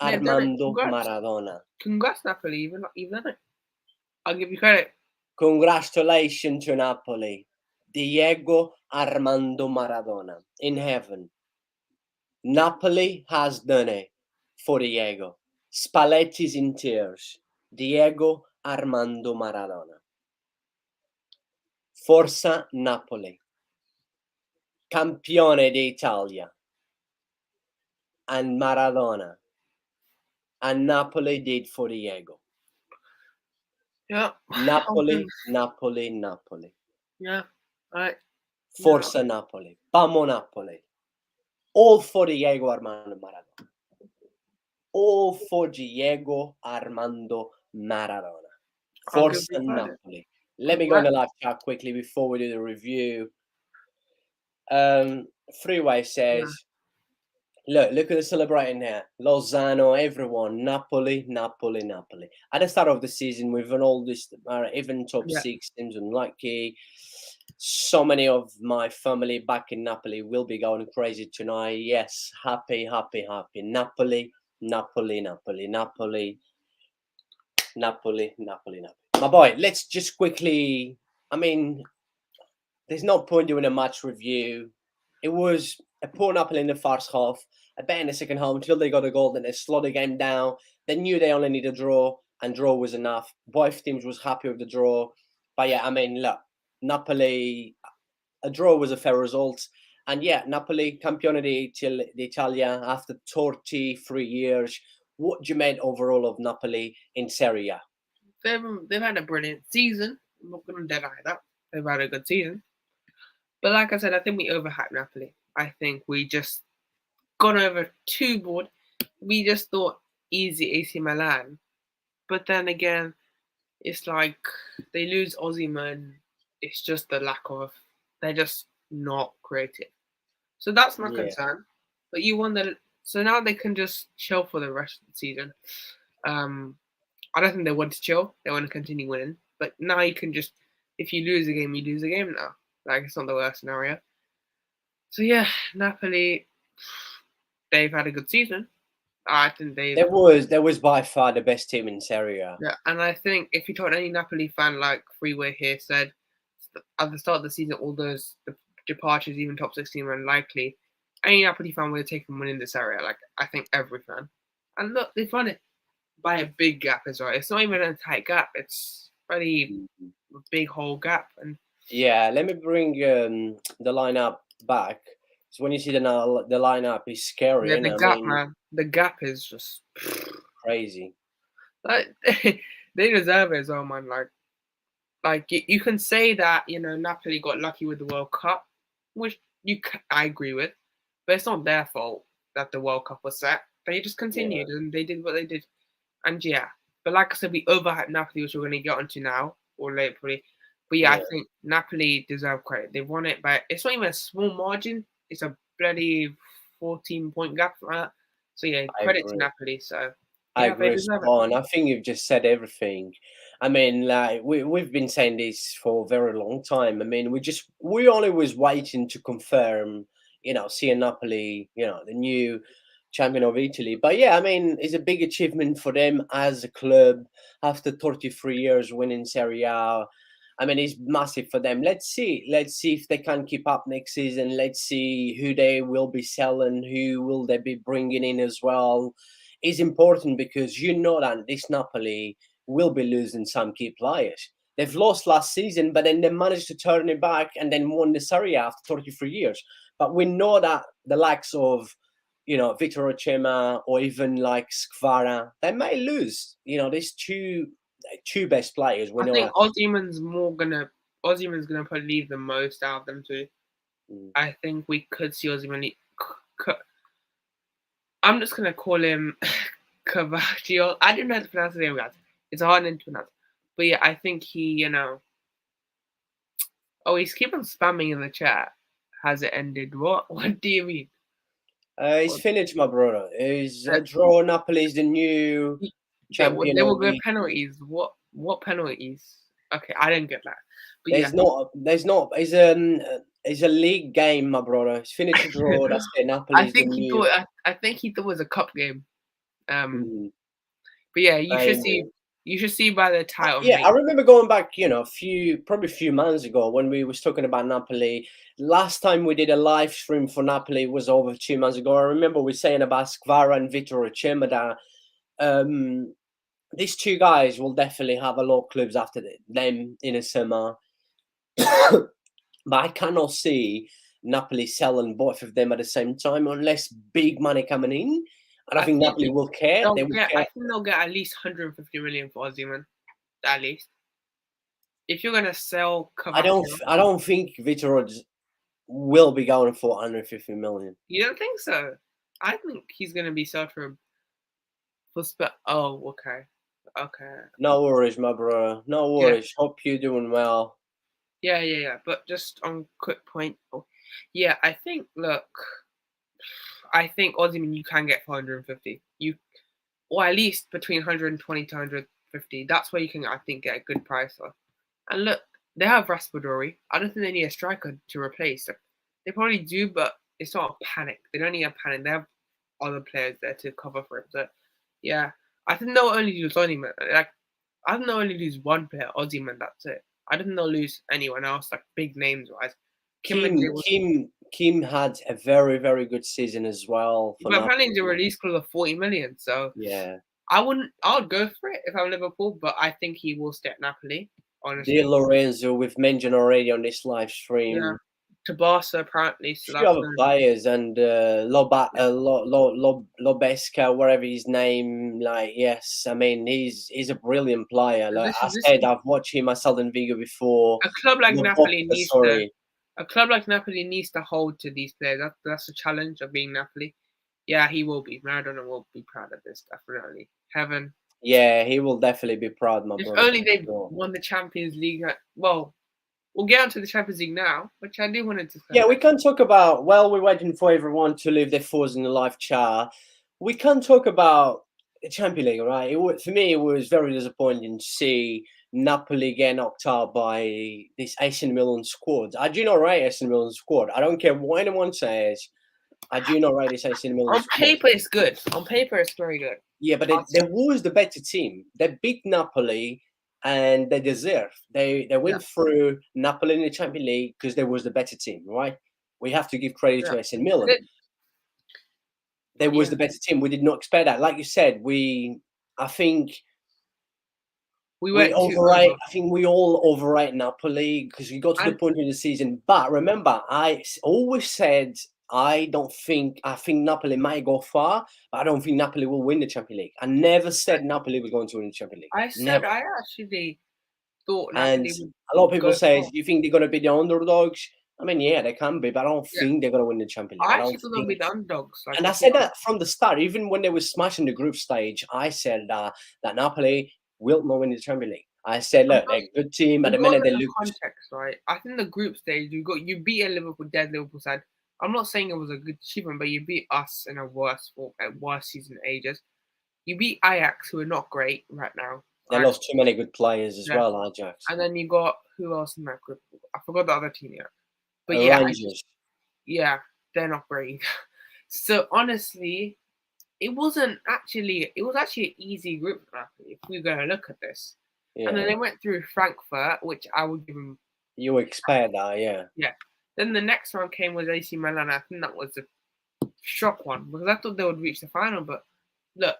Armando Maradona.
Congrats, Napoli. You've done it. I'll give you credit.
Congratulations to Napoli. Diego Armando Maradona in heaven. Napoli has done it for Diego. Spalletti's in tears. Diego Armando Maradona. Forza Napoli. Campione d'Italia. And Maradona. And Napoli did for Diego.
Yeah.
Napoli, Napoli, Napoli.
Yeah. Alright.
Forza Napoli. Vamo Napoli. All for Diego Armando Maradona. All for Diego Armando Maradona. Forza Napoli. Let me go in the live chat quickly before we do the review. Freeway says, look at the celebrating here. Lozano, everyone. Napoli, Napoli, Napoli. At the start of the season, we've won all this, even top 6 teams unlucky. So many of my family back in Napoli will be going crazy tonight. Yes, happy. Napoli, Napoli, Napoli, Napoli, Napoli, Napoli, Napoli. My boy, let's just quickly, I mean, there's no point doing a match review. It was a poor Napoli in the first half, a bet in the second half until they got a goal, then they slowed the game down. They knew they only needed a draw, and draw was enough. Both teams was happy with the draw. But yeah, I mean, look, Napoli, a draw was a fair result. And yeah, Napoli, Campione d'Italia, after 33 years, what do you made overall of Napoli in Serie A?
They've had a brilliant season. I'm not going to deny that. They've had a good season. But like I said, I think we overhyped Napoli. I think we just got over too bored. We just thought easy AC Milan. But then again, it's like they lose Osimhen. It's just the lack of. They're just not creative. So that's my
Yeah,
concern. But you wonder. So now they can just chill for the rest of the season. Um, I don't think they want to chill. They want to continue winning. But now you can just, if you lose a game, you lose a game now. Like it's not the worst scenario. So yeah, Napoli, they've had a good season. I think they've.
there was by far the best team in Serie A.
Yeah, and I think if you told any Napoli fan, like Freeway here said, at the start of the season, all those departures, even top 16, were unlikely. Any Napoli fan would have taken winning this area. Like I think every fan. And look, they've won it by a big gap as well. It's not even a tight gap. It's really a big whole gap. And
Yeah, let me bring the lineup back. So when you see the lineup is scary,
yeah,
and
the
I
gap,
mean
man, the gap is just
crazy.
like they deserve it as well, man. Like you can say that Napoli got lucky with the World Cup, which I agree with, but it's not their fault that the World Cup was set. They just
Yeah,
continued and they did what they did, and yeah. But like I said, we overhyped Napoli, which we're going to get onto now or later, probably. But yeah, I
yeah,
think Napoli deserve credit. They won it by it's not even a small margin. It's a bloody 14-point gap from that. So yeah,
I
credit to
agree.
Napoli. So
I
yeah, they
agree,
deserve it.
Spawn. I think you've just said everything. I mean, like we've been saying this for a very long time. I mean, we only was waiting to confirm, seeing Napoli, the new champion of Italy. But yeah, I mean, it's a big achievement for them as a club after 33 years winning Serie A. I mean, it's massive for them. Let's see. Let's see if they can keep up next season. Let's see who they will be selling, who will they be bringing in as well. Is important because you know that this Napoli will be losing some key players. They've lost last season, but then they managed to turn it back and then won the Serie A after 33 years. But we know that the likes of, Victor Ochema or even like Skvara, they may lose. These two best players. We
I
know
think
that.
Osimhen's gonna probably leave the most out of them too.
Mm.
I think we could see Osimhen. I'm just gonna call him Cavaccio. I don't know how to pronounce his name, guys. It's a hard name to pronounce. But yeah, I think he. Oh, he's keep on spamming in the chat. Has it ended? What? What do you mean?
It's
What?
finished, my brother. Is
Uh,
a draw. Napoli is the new champion
they will
of
go
Italy.
penalties. What penalties? Okay, I didn't get that. But yeah,
There's not. It's a league game, my brother. It's finished a draw. That's it. Napoli
I
is the
think he
new.
thought. I think he thought it was a cup game. Um,
Mm,
but yeah, you should see.
maybe.
You should see by the title,
Yeah, I
mate.
remember going back, probably a few months ago when we was talking about Napoli. Last time we did a live stream for Napoli was over 2 months ago. I remember we saying about Skvara and Vitor Ochema that these two guys will definitely have a lot of clubs after them in the summer. But I cannot see Napoli selling both of them at the same time unless big money coming in. I don't
I
think
think
Napoli will care. They will
I
care.
think they'll get at least 150 million for Osimhen. At least. If you're gonna sell Cavaccio,
I don't think Vitor will be going for 150 million.
you don't think so? I think he's gonna be sold oh, okay. Okay.
No worries, my brother. No
Yeah.
worries. Hope you're doing well.
Yeah. But just on quick point. Yeah, I think look, I think Osimhen you can get 450. Or at least between 120 to 150. That's where you can I think get a good price for. And look, they have Raspadori. I don't think they need a striker to replace him. They probably do, but it's not a panic. They don't need a panic. They have other players there to cover for him. So, yeah, I think they'll only lose Ozyman. Like, I think they'll only lose one player, Ozyman. That's it. I don't think they'll lose anyone else, like big names wise. Kim
Kim
Min-jae was,
Kim Kim had a very very good season as well for
but apparently the
Napoli.
release clause of 40 million. So
Yeah.
I would go for it if I'm Liverpool, but I think he will stay at Napoli.
Di
Honestly,
Lorenzo, we've mentioned already on this live
yeah.
stream.
to Barca apparently. So
Few
that's
other players and Lobesca, whatever his name. Like, yes, I mean he's a brilliant player. Like I
this
said, I've watched him at Southern Vigo before.
a club like Napoli
Lobosca,
needs to
sorry.
a club like Napoli needs to hold to these players. That's the challenge of being Napoli. Yeah, he will be. Maradona will be proud of this, definitely. Heaven.
Yeah, he will definitely be proud, my
If
brother.
only they
Sure.
won the Champions League. Well, we'll get onto the Champions League now, which I do want to discuss.
Yeah, we can talk about. Well, we're waiting for everyone to leave their phones in the live chat. We can talk about the Champions League, right? For me, it was very disappointing to see Napoli get knocked out by this AC Milan squad. I do not rate AC Milan squad. I don't care what anyone says. I do not rate this AC Milan
On
squad.
paper, it's good. On paper, it's very good.
Yeah, but there was the better team. They beat Napoli, and they deserve. They went through Napoli in the Champions League because there was the better team, right? We have to give credit to AC Milan. There was the better team. We did not expect that. Like you said, I think
we
we
went too
overrate.
over.
I think we all overrate Napoli because we got to the point in the season. But remember, I always said I think Napoli might go far, but I don't think Napoli will win the Champions League. I never said Napoli was going to win the Champions League.
I said
Never.
I actually thought
And
Napoli would
a lot of people
go
say,
far.
"Do you think they're going to be the underdogs?" I mean, yeah, they can be, but I don't
Yeah.
think they're going to win the Champions League.
I
I don't
actually thought they'll
think.
be the underdogs. Like,
And I said that from the start, even when they were smashing the group stage, I said that Napoli will not win the Champions League. I said, look, they're a good team. At
You
the
got to
minute,
look
they
at
look.
context, right? I think the group stage, you beat a dead Liverpool side. I'm not saying it was a good achievement, but you beat us in a worse season ages. You beat Ajax, who are not great right now.
They lost too many good players as well, Ajax.
And then you got who else in that group? I forgot the other team yet. But
Rangers.
yeah, they're not great. So honestly, it was actually an easy group for Napoli, if we're gonna look at this.
Yeah.
And then they went through Frankfurt, which I would give them.
You expect that, yeah.
Yeah. Then the next one came was AC Milan. I think that was a shock one because I thought they would reach the final. But look,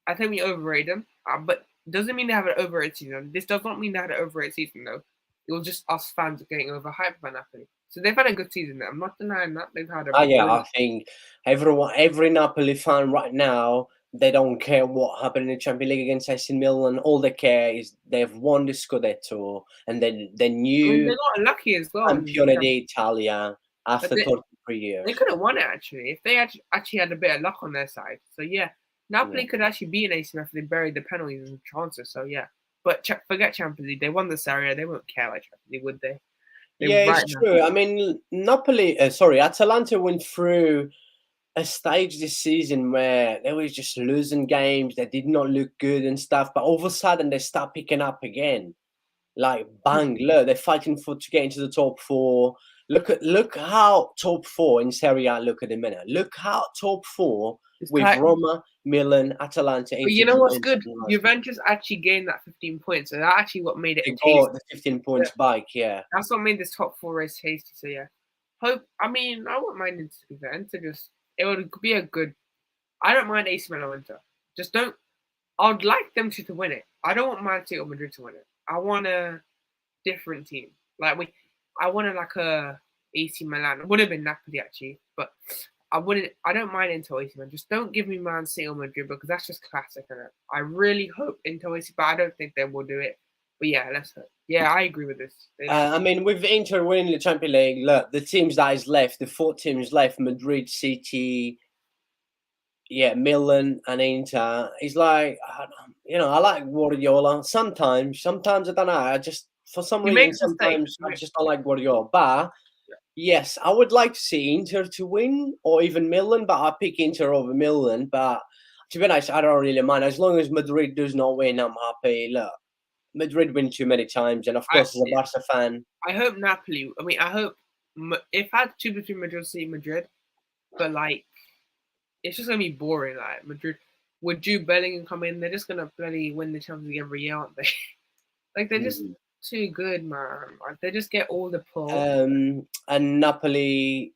I think we overrated them. But doesn't mean they have an overrated season. This does not mean they had an overrated season though. It was just us fans getting overhyped by Napoli. So they've had a good season. I'm not denying that they've had a.
Yeah, I think every Napoli fan right now, they don't care what happened in the Champions League against AC Milan. All they care is they've won the Scudetto and then the new
they got unlucky as well.
Campione d'Italia after 33 years.
They could have won it actually if they actually had a bit of luck on their side. So yeah, Napoli could actually beat an AC Milan if they buried the penalties and chances. So yeah, but forget Champions League. They won the Serie A. They won't care about Champions League, would they?
Yeah, it's true. I mean, Atalanta went through a stage this season where they were just losing games. They did not look good and stuff. But all of a sudden, they start picking up again. Like bang, look, they're fighting to get into the top four. Look how top four in Serie A look at the minute. Look how top four with Roma, Milan, Atalanta.
But you know what's good? Juventus actually gained that 15 points, and that actually what made it
they
tasty.
got the 15 points back, yeah.
That's what made this top four race tasty. So yeah, I wouldn't mind Inter to be there. It would be a good. I don't mind AC Milan or Inter. Just don't. I'd like them to win it. I don't want Man City or Madrid to win it. I want a different team. I wanted like a AC Milan. It would have been Napoli actually, but I don't mind Inter AC Milan. Just don't give me Man City or Madrid because that's just classic. I really hope Inter AC, but I don't think they will do it. But yeah, let's hope. Yeah, I agree with this.
I mean, with Inter winning the Champions League, look, the teams that is left, the 4 teams left, Madrid, City, Milan and Inter. It's like, I like Guardiola. Sometimes I don't know. I just, for some reason, sometimes I just don't like Guardiola. But yes, I would like to see Inter to win or even Milan, but I pick Inter over Milan. But to be honest, I don't really mind. As long as Madrid does not win, I'm happy. Look, Madrid win too many times, and of course, as a Barca fan,
I hope Napoli. I hope if I had to choose between Madrid and Madrid, but like, it's just gonna be boring. Like Madrid, would Jude Bellingham come in? They're just gonna bloody win the Champions League every year, aren't they? Like they're just too good, man. Like, they just get all the pull.
And Napoli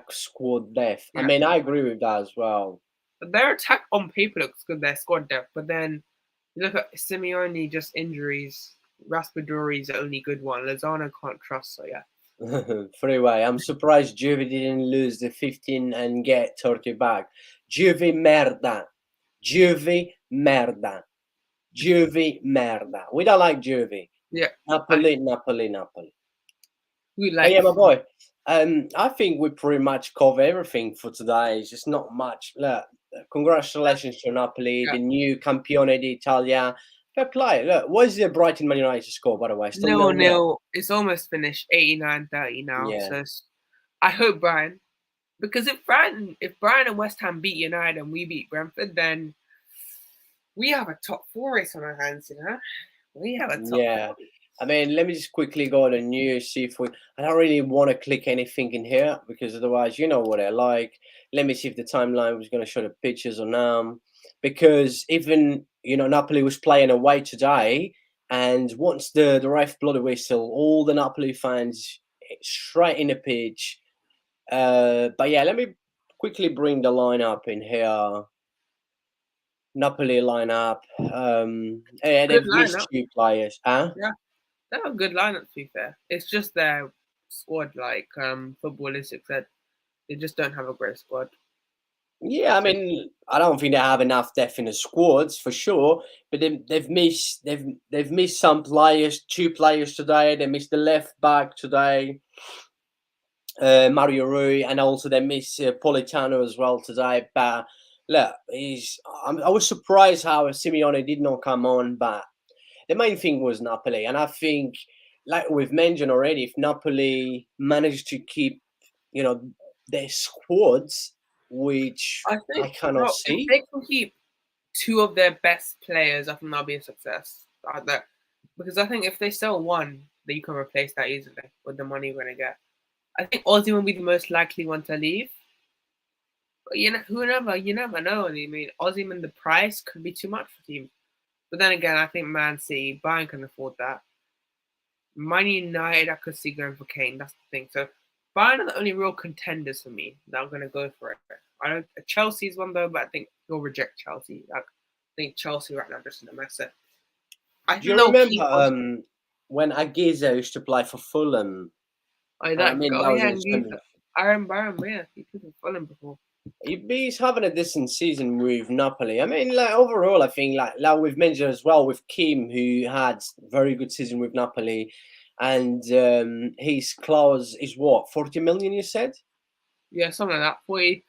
squad depth. Yeah. I mean, I agree with that as well.
But their attack on paper looks good. Their squad depth, but then you look at Simeone, just injuries. Raspadori's the only good one. Lozano can't trust. So yeah,
Freeway. I'm surprised Juve didn't lose the 15 and get 30 back. Juve merda. Juve merda. Juve merda. We don't like Juve.
Yeah, I
Napoli, Napoli, Napoli.
we
But
like
yeah, my boy. I think we pretty much cover everything for today. It's just not much. Look, congratulations to Napoli,
yeah.
the new Campione d'Italia. Fair play. Look, what is the Brighton Man United score, by the way? Still 0-0.
0-0. It's almost finished. 89-30 now.
Yeah.
So I hope Brian, because if Brian and West Ham beat United and we beat Brentford, then we have a top four race on our hands. We have a top
Yeah.
four.
I mean, let me just quickly go on the news, see if we. I don't really want to click anything in here because otherwise, you know what I like. Let me see if the timeline was going to show the pictures or now. Because even, Napoli was playing away today. And once the ref blew the whistle, all the Napoli fans straight in the pitch. But yeah, let me quickly bring the lineup in here. Napoli lineup. Yeah,
Good
they've missed
lineup.
two players. Huh?
Yeah, they have a good lineup. To be fair, it's just their squad, like Footballistic said, they just don't have a great squad.
Yeah, I mean, I don't think they have enough depth in the squads for sure. But they've missed some players, two players today. They missed the left back today, Mario Rui, and also they missed Politano as well today. But look, I was surprised how Simeone did not come on. But the main thing was Napoli, and I think, like we've mentioned already, if Napoli managed to keep, you know, their squads, which
I
I
think,
cannot
bro, if
see.
they can keep two of their best players, I think that'll be a success. Because I think if they sell one, then you can replace that easily with the money you're gonna get. I think Ozzy will be the most likely one to leave. But you never know. I mean, Ozyman, the price could be too much for teams. But then again, I think Man City, Bayern can afford that. Man United, I could see going for Kane. That's the thing. So Bayern are the only real contenders for me that are going to go for it. I don't. Chelsea's one though, but I think he'll reject Chelsea. I think Chelsea right now just in a mess. So I
Do
think
you
they'll
remember
keep us.
when Aguiza used to play for Fulham?
Oh,
I mean, that was
yeah,
in
and
the
Byron, yeah, he could have Fulham before.
he's having a decent season with Napoli. I mean, like overall, I think like we've mentioned as well with Kim, who had very good season with Napoli, and his clause is what 40 million. You said.
Yeah, something like that. 40,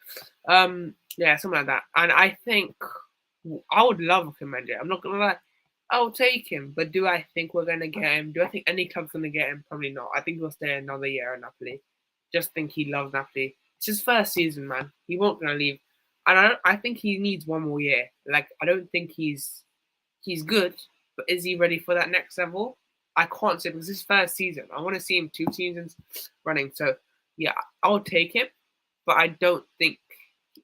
yeah, something like that. And I think I would love Komendia. I'm not gonna lie. I'll take him, but do I think we're gonna get him? Do I think any club's gonna get him? Probably not. I think he'll stay another year at Napoli. Just think he loves Napoli. It's his first season, man. He won't gonna leave, and I think he needs one more year. Like I don't think he's good, but is he ready for that next level? I can't say because his first season. I want to see him two seasons running. So yeah, I'll take him, but I don't think.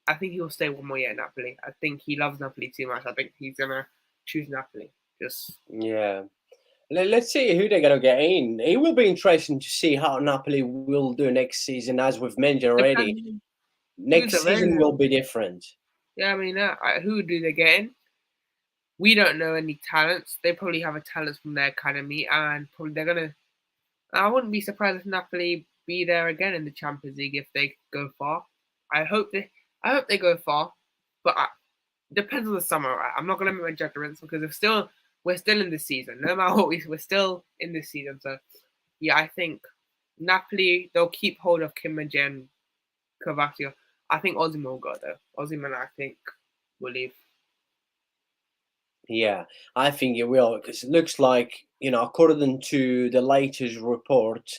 I think he'll stay one more year at Napoli. I think he loves Napoli too much. I think he's gonna choose Napoli. Just
Yeah. Let's see who they're going to get in. It will be interesting to see how Napoli will do next season, as we've mentioned already.
depends who's
Next season will
available.
be different.
Yeah, I mean, who do they get in? We don't know any talents. They probably have a talent from their academy, and probably they're gonna. I wouldn't be surprised if Napoli be there again in the Champions League if they go far. I hope they. I hope they go far, but depends on the summer. Right? I'm not gonna make my judgments because we're still in this season. No matter what, we're still in this season. So yeah, I think Napoli they'll keep hold of Kim and Jen Cavaccio. I think Ozyman will go though. Ozyman, I think, will leave.
Yeah, I think it will because it looks like, according to the latest report,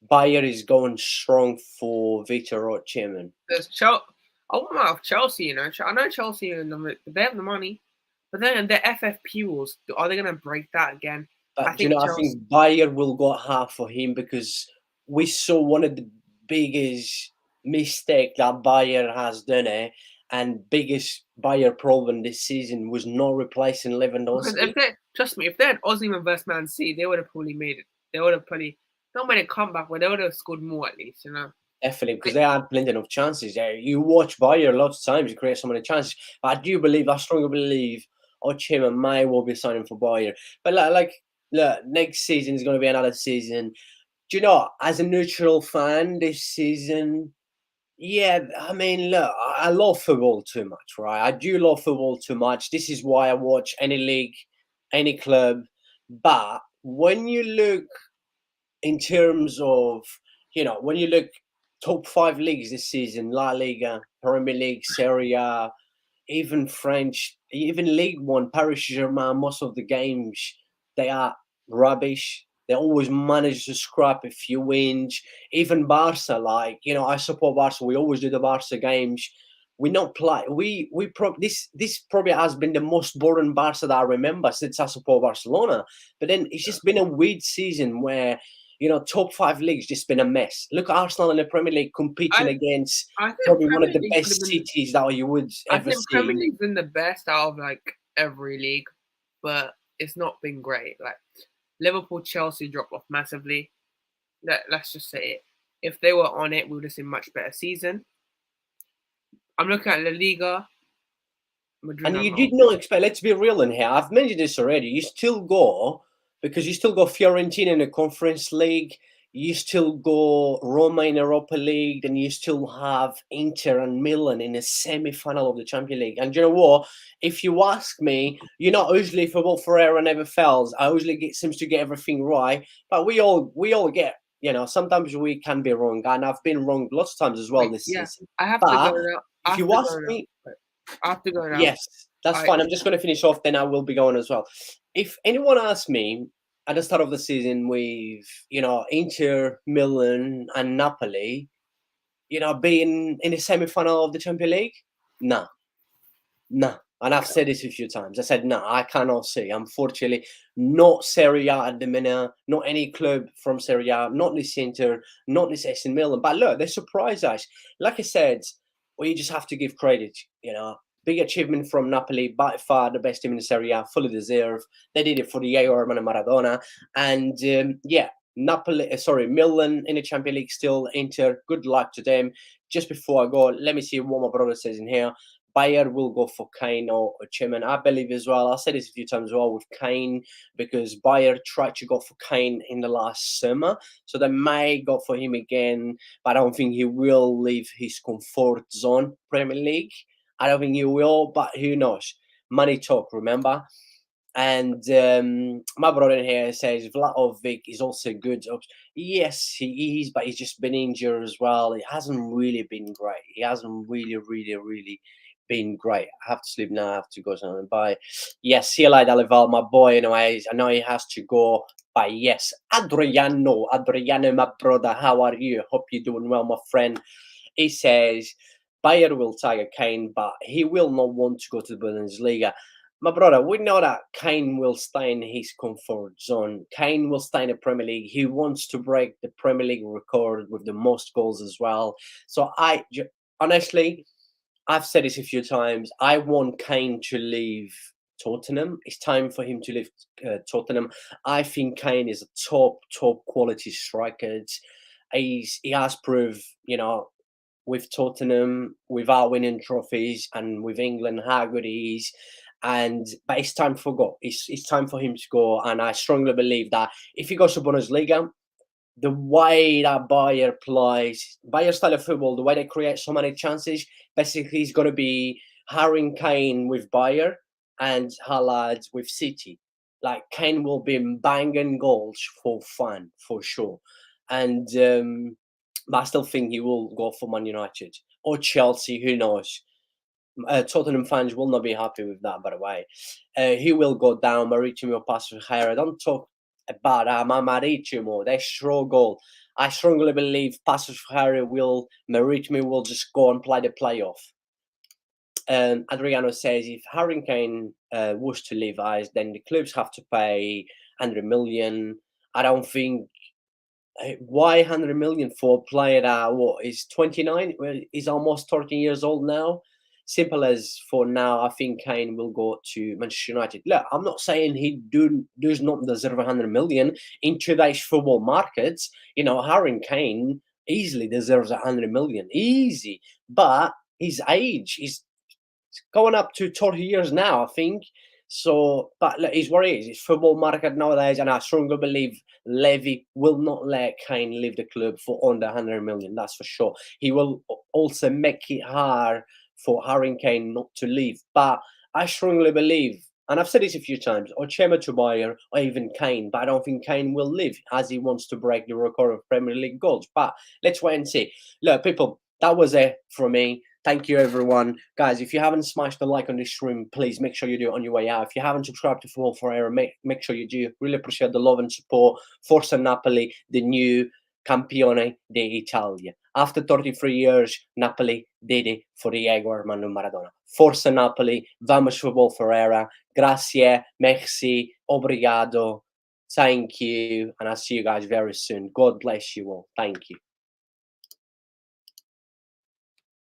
Bayer is going strong for Victor Osimhen.
There's Chelsea. I want out of Chelsea. I know Chelsea they have the money, but then the FFP rules. Are they gonna break that again? I
But
think
I
Chelsea.
think Bayer will go half for him because we saw one of the biggest mistake that Bayer has done, and biggest Bayer problem this season was not replacing
Because if
Lewandowski.
they trust me, if they had Osimhen versus Man City, they would have probably made it. They would have probably not made a comeback, but they would have scored more at least.
Definitely, because
They,
they had plenty of chances. You watch Bayer lots of times, you create so many chances. But I strongly believe Osimhen may well be signing for Bayer. But look, next season is going to be another season. Do you know, as a neutral fan this season, yeah, I mean, look, I love football too much, right? I do love football too much. This is why I watch any league, any club. But when you look in terms of, when you look top five leagues this season, La Liga, Premier League, Serie A, even French, even League One, Paris Saint-Germain, most of the games, they are rubbish. They always manage to scrap a few wins. Even Barca, I support Barca. We always do the Barca games. We not play. This probably has been the most boring Barca that I remember since I support Barcelona. But then it's just been a weird season where top five leagues just been a mess. Look at Arsenal in the Premier League competing
I
against
I think
probably one of
Premier
the
League would have
best
been.
cities that you would
I
ever
think Premier
see.
League's been the best out of like every league, but it's not been great. Like Liverpool, Chelsea dropped off massively. Let's just say it. If they were on it, we would have seen much better season. I'm looking at La Liga. Madrid
And
are
you
not.
did not expect, let's be real in here. I've mentioned this already. You still go, because you still got Fiorentina in the Conference League. You still go Roma in Europa League. Then you still have Inter and Milan in a semi-final of the Champions League. And you know what? If you ask me, usually football Ferreira never fails. I usually seems to get everything right. But we all get, sometimes we can be wrong. And I've been wrong lots of times as well
Wait,
this
yeah,
season.
I have to go
But
now. I
if
have
you
to
ask
go now.
me,
I have to go now.
yes, that's
I
fine. I'm just going to finish off, then I will be going as well. If anyone asks me at the start of the season with, Inter, Milan, and Napoli, being in the semi final of the Champions League, nah, nah. And I've said this a few times. I said, no, I cannot see. Unfortunately, not Serie A at the minute, not any club from Serie A, not this Inter, not this AC Milan. But look, they surprised us. Like I said, we just have to give credit, big achievement from Napoli, by far the best team in the Serie A, fully deserved. They did it for Diego Armando Maradona. And Milan in the Champions League still, Inter, good luck to them. Just before I go, let me see what my brother says in here. Bayer will go for Kane or Chiman. I believe as well. I said this a few times as well with Kane, because Bayer tried to go for Kane in the last summer. So they may go for him again, but I don't think he will leave his comfort zone, Premier League. I don't think he will, but who knows? Money talk, remember? And my brother in here says Vlahovic is also good. Yes, he is, but he's just been injured as well. It hasn't really been great. He hasn't really, really, really been great. I have to sleep now. I have to go somewhere. Bye. Yes, see you later, Alival, my boy. Anyways, I know he has to go. But yes, Adriano, my brother, how are you? Hope you're doing well, my friend. He says Bayer will target Kane, but he will not want to go to the Bundesliga. My brother, we know that Kane will stay in his comfort zone. Kane will stay in the Premier League. He wants to break the Premier League record with the most goals as well. So honestly, I've said this a few times. I want Kane to leave Tottenham. It's time for him to leave Tottenham. I think Kane is a top quality striker. He has proved, with Tottenham, without winning trophies, and with England, how good he is. But it's time for go. It's time for him to go. And I strongly believe that if he goes to Bundesliga, the way that Bayer plays, Bayer style of football, the way they create so many chances, basically he's going to be Harry Kane with Bayer and Haaland with City. Like Kane will be banging goals for fun, for sure. And but I still think he will go for Man United or Chelsea, who knows. Tottenham fans will not be happy with that, by the way. He will go down. Maritimo Passos Ferreira. Don't talk about Maritimo. They struggle. I strongly believe Passos Ferreira Maritimo will just go and play the playoff. Adriano says if Harry Kane was to leave us, then the clubs have to pay 100 million. I don't think why 100 million for a player that is 29, well, he's almost 30 years old now. Simple as for now, I think Kane will go to Manchester United. Look, I'm not saying he does not deserve 100 million in today's football markets. Harry Kane easily deserves 100 million, easy. But his age is going up to 30 years now, I think. So, but look, it's what it is. It's football market nowadays, and I strongly believe Levy will not let Kane leave the club for under 100 million. That's for sure. He will also make it hard for Harry Kane not to leave. But I strongly believe, and I've said this a few times, or Chema Chubayer, or even Kane, but I don't think Kane will leave as he wants to break the record of Premier League goals. But let's wait and see. Look, people, that was it from me. Thank you, everyone. Guys, if you haven't smashed the like on this stream, please make sure you do it on your way out. If you haven't subscribed to Football Ferreira, make sure you do. Really appreciate the love and support. Forza Napoli, the new Campione d'Italia. After 33 years, Napoli did it for Diego Armando Maradona. Forza Napoli, vamos Football Ferreira. Grazie, merci, obrigado. Thank you. And I'll see you guys very soon. God bless you all. Thank you.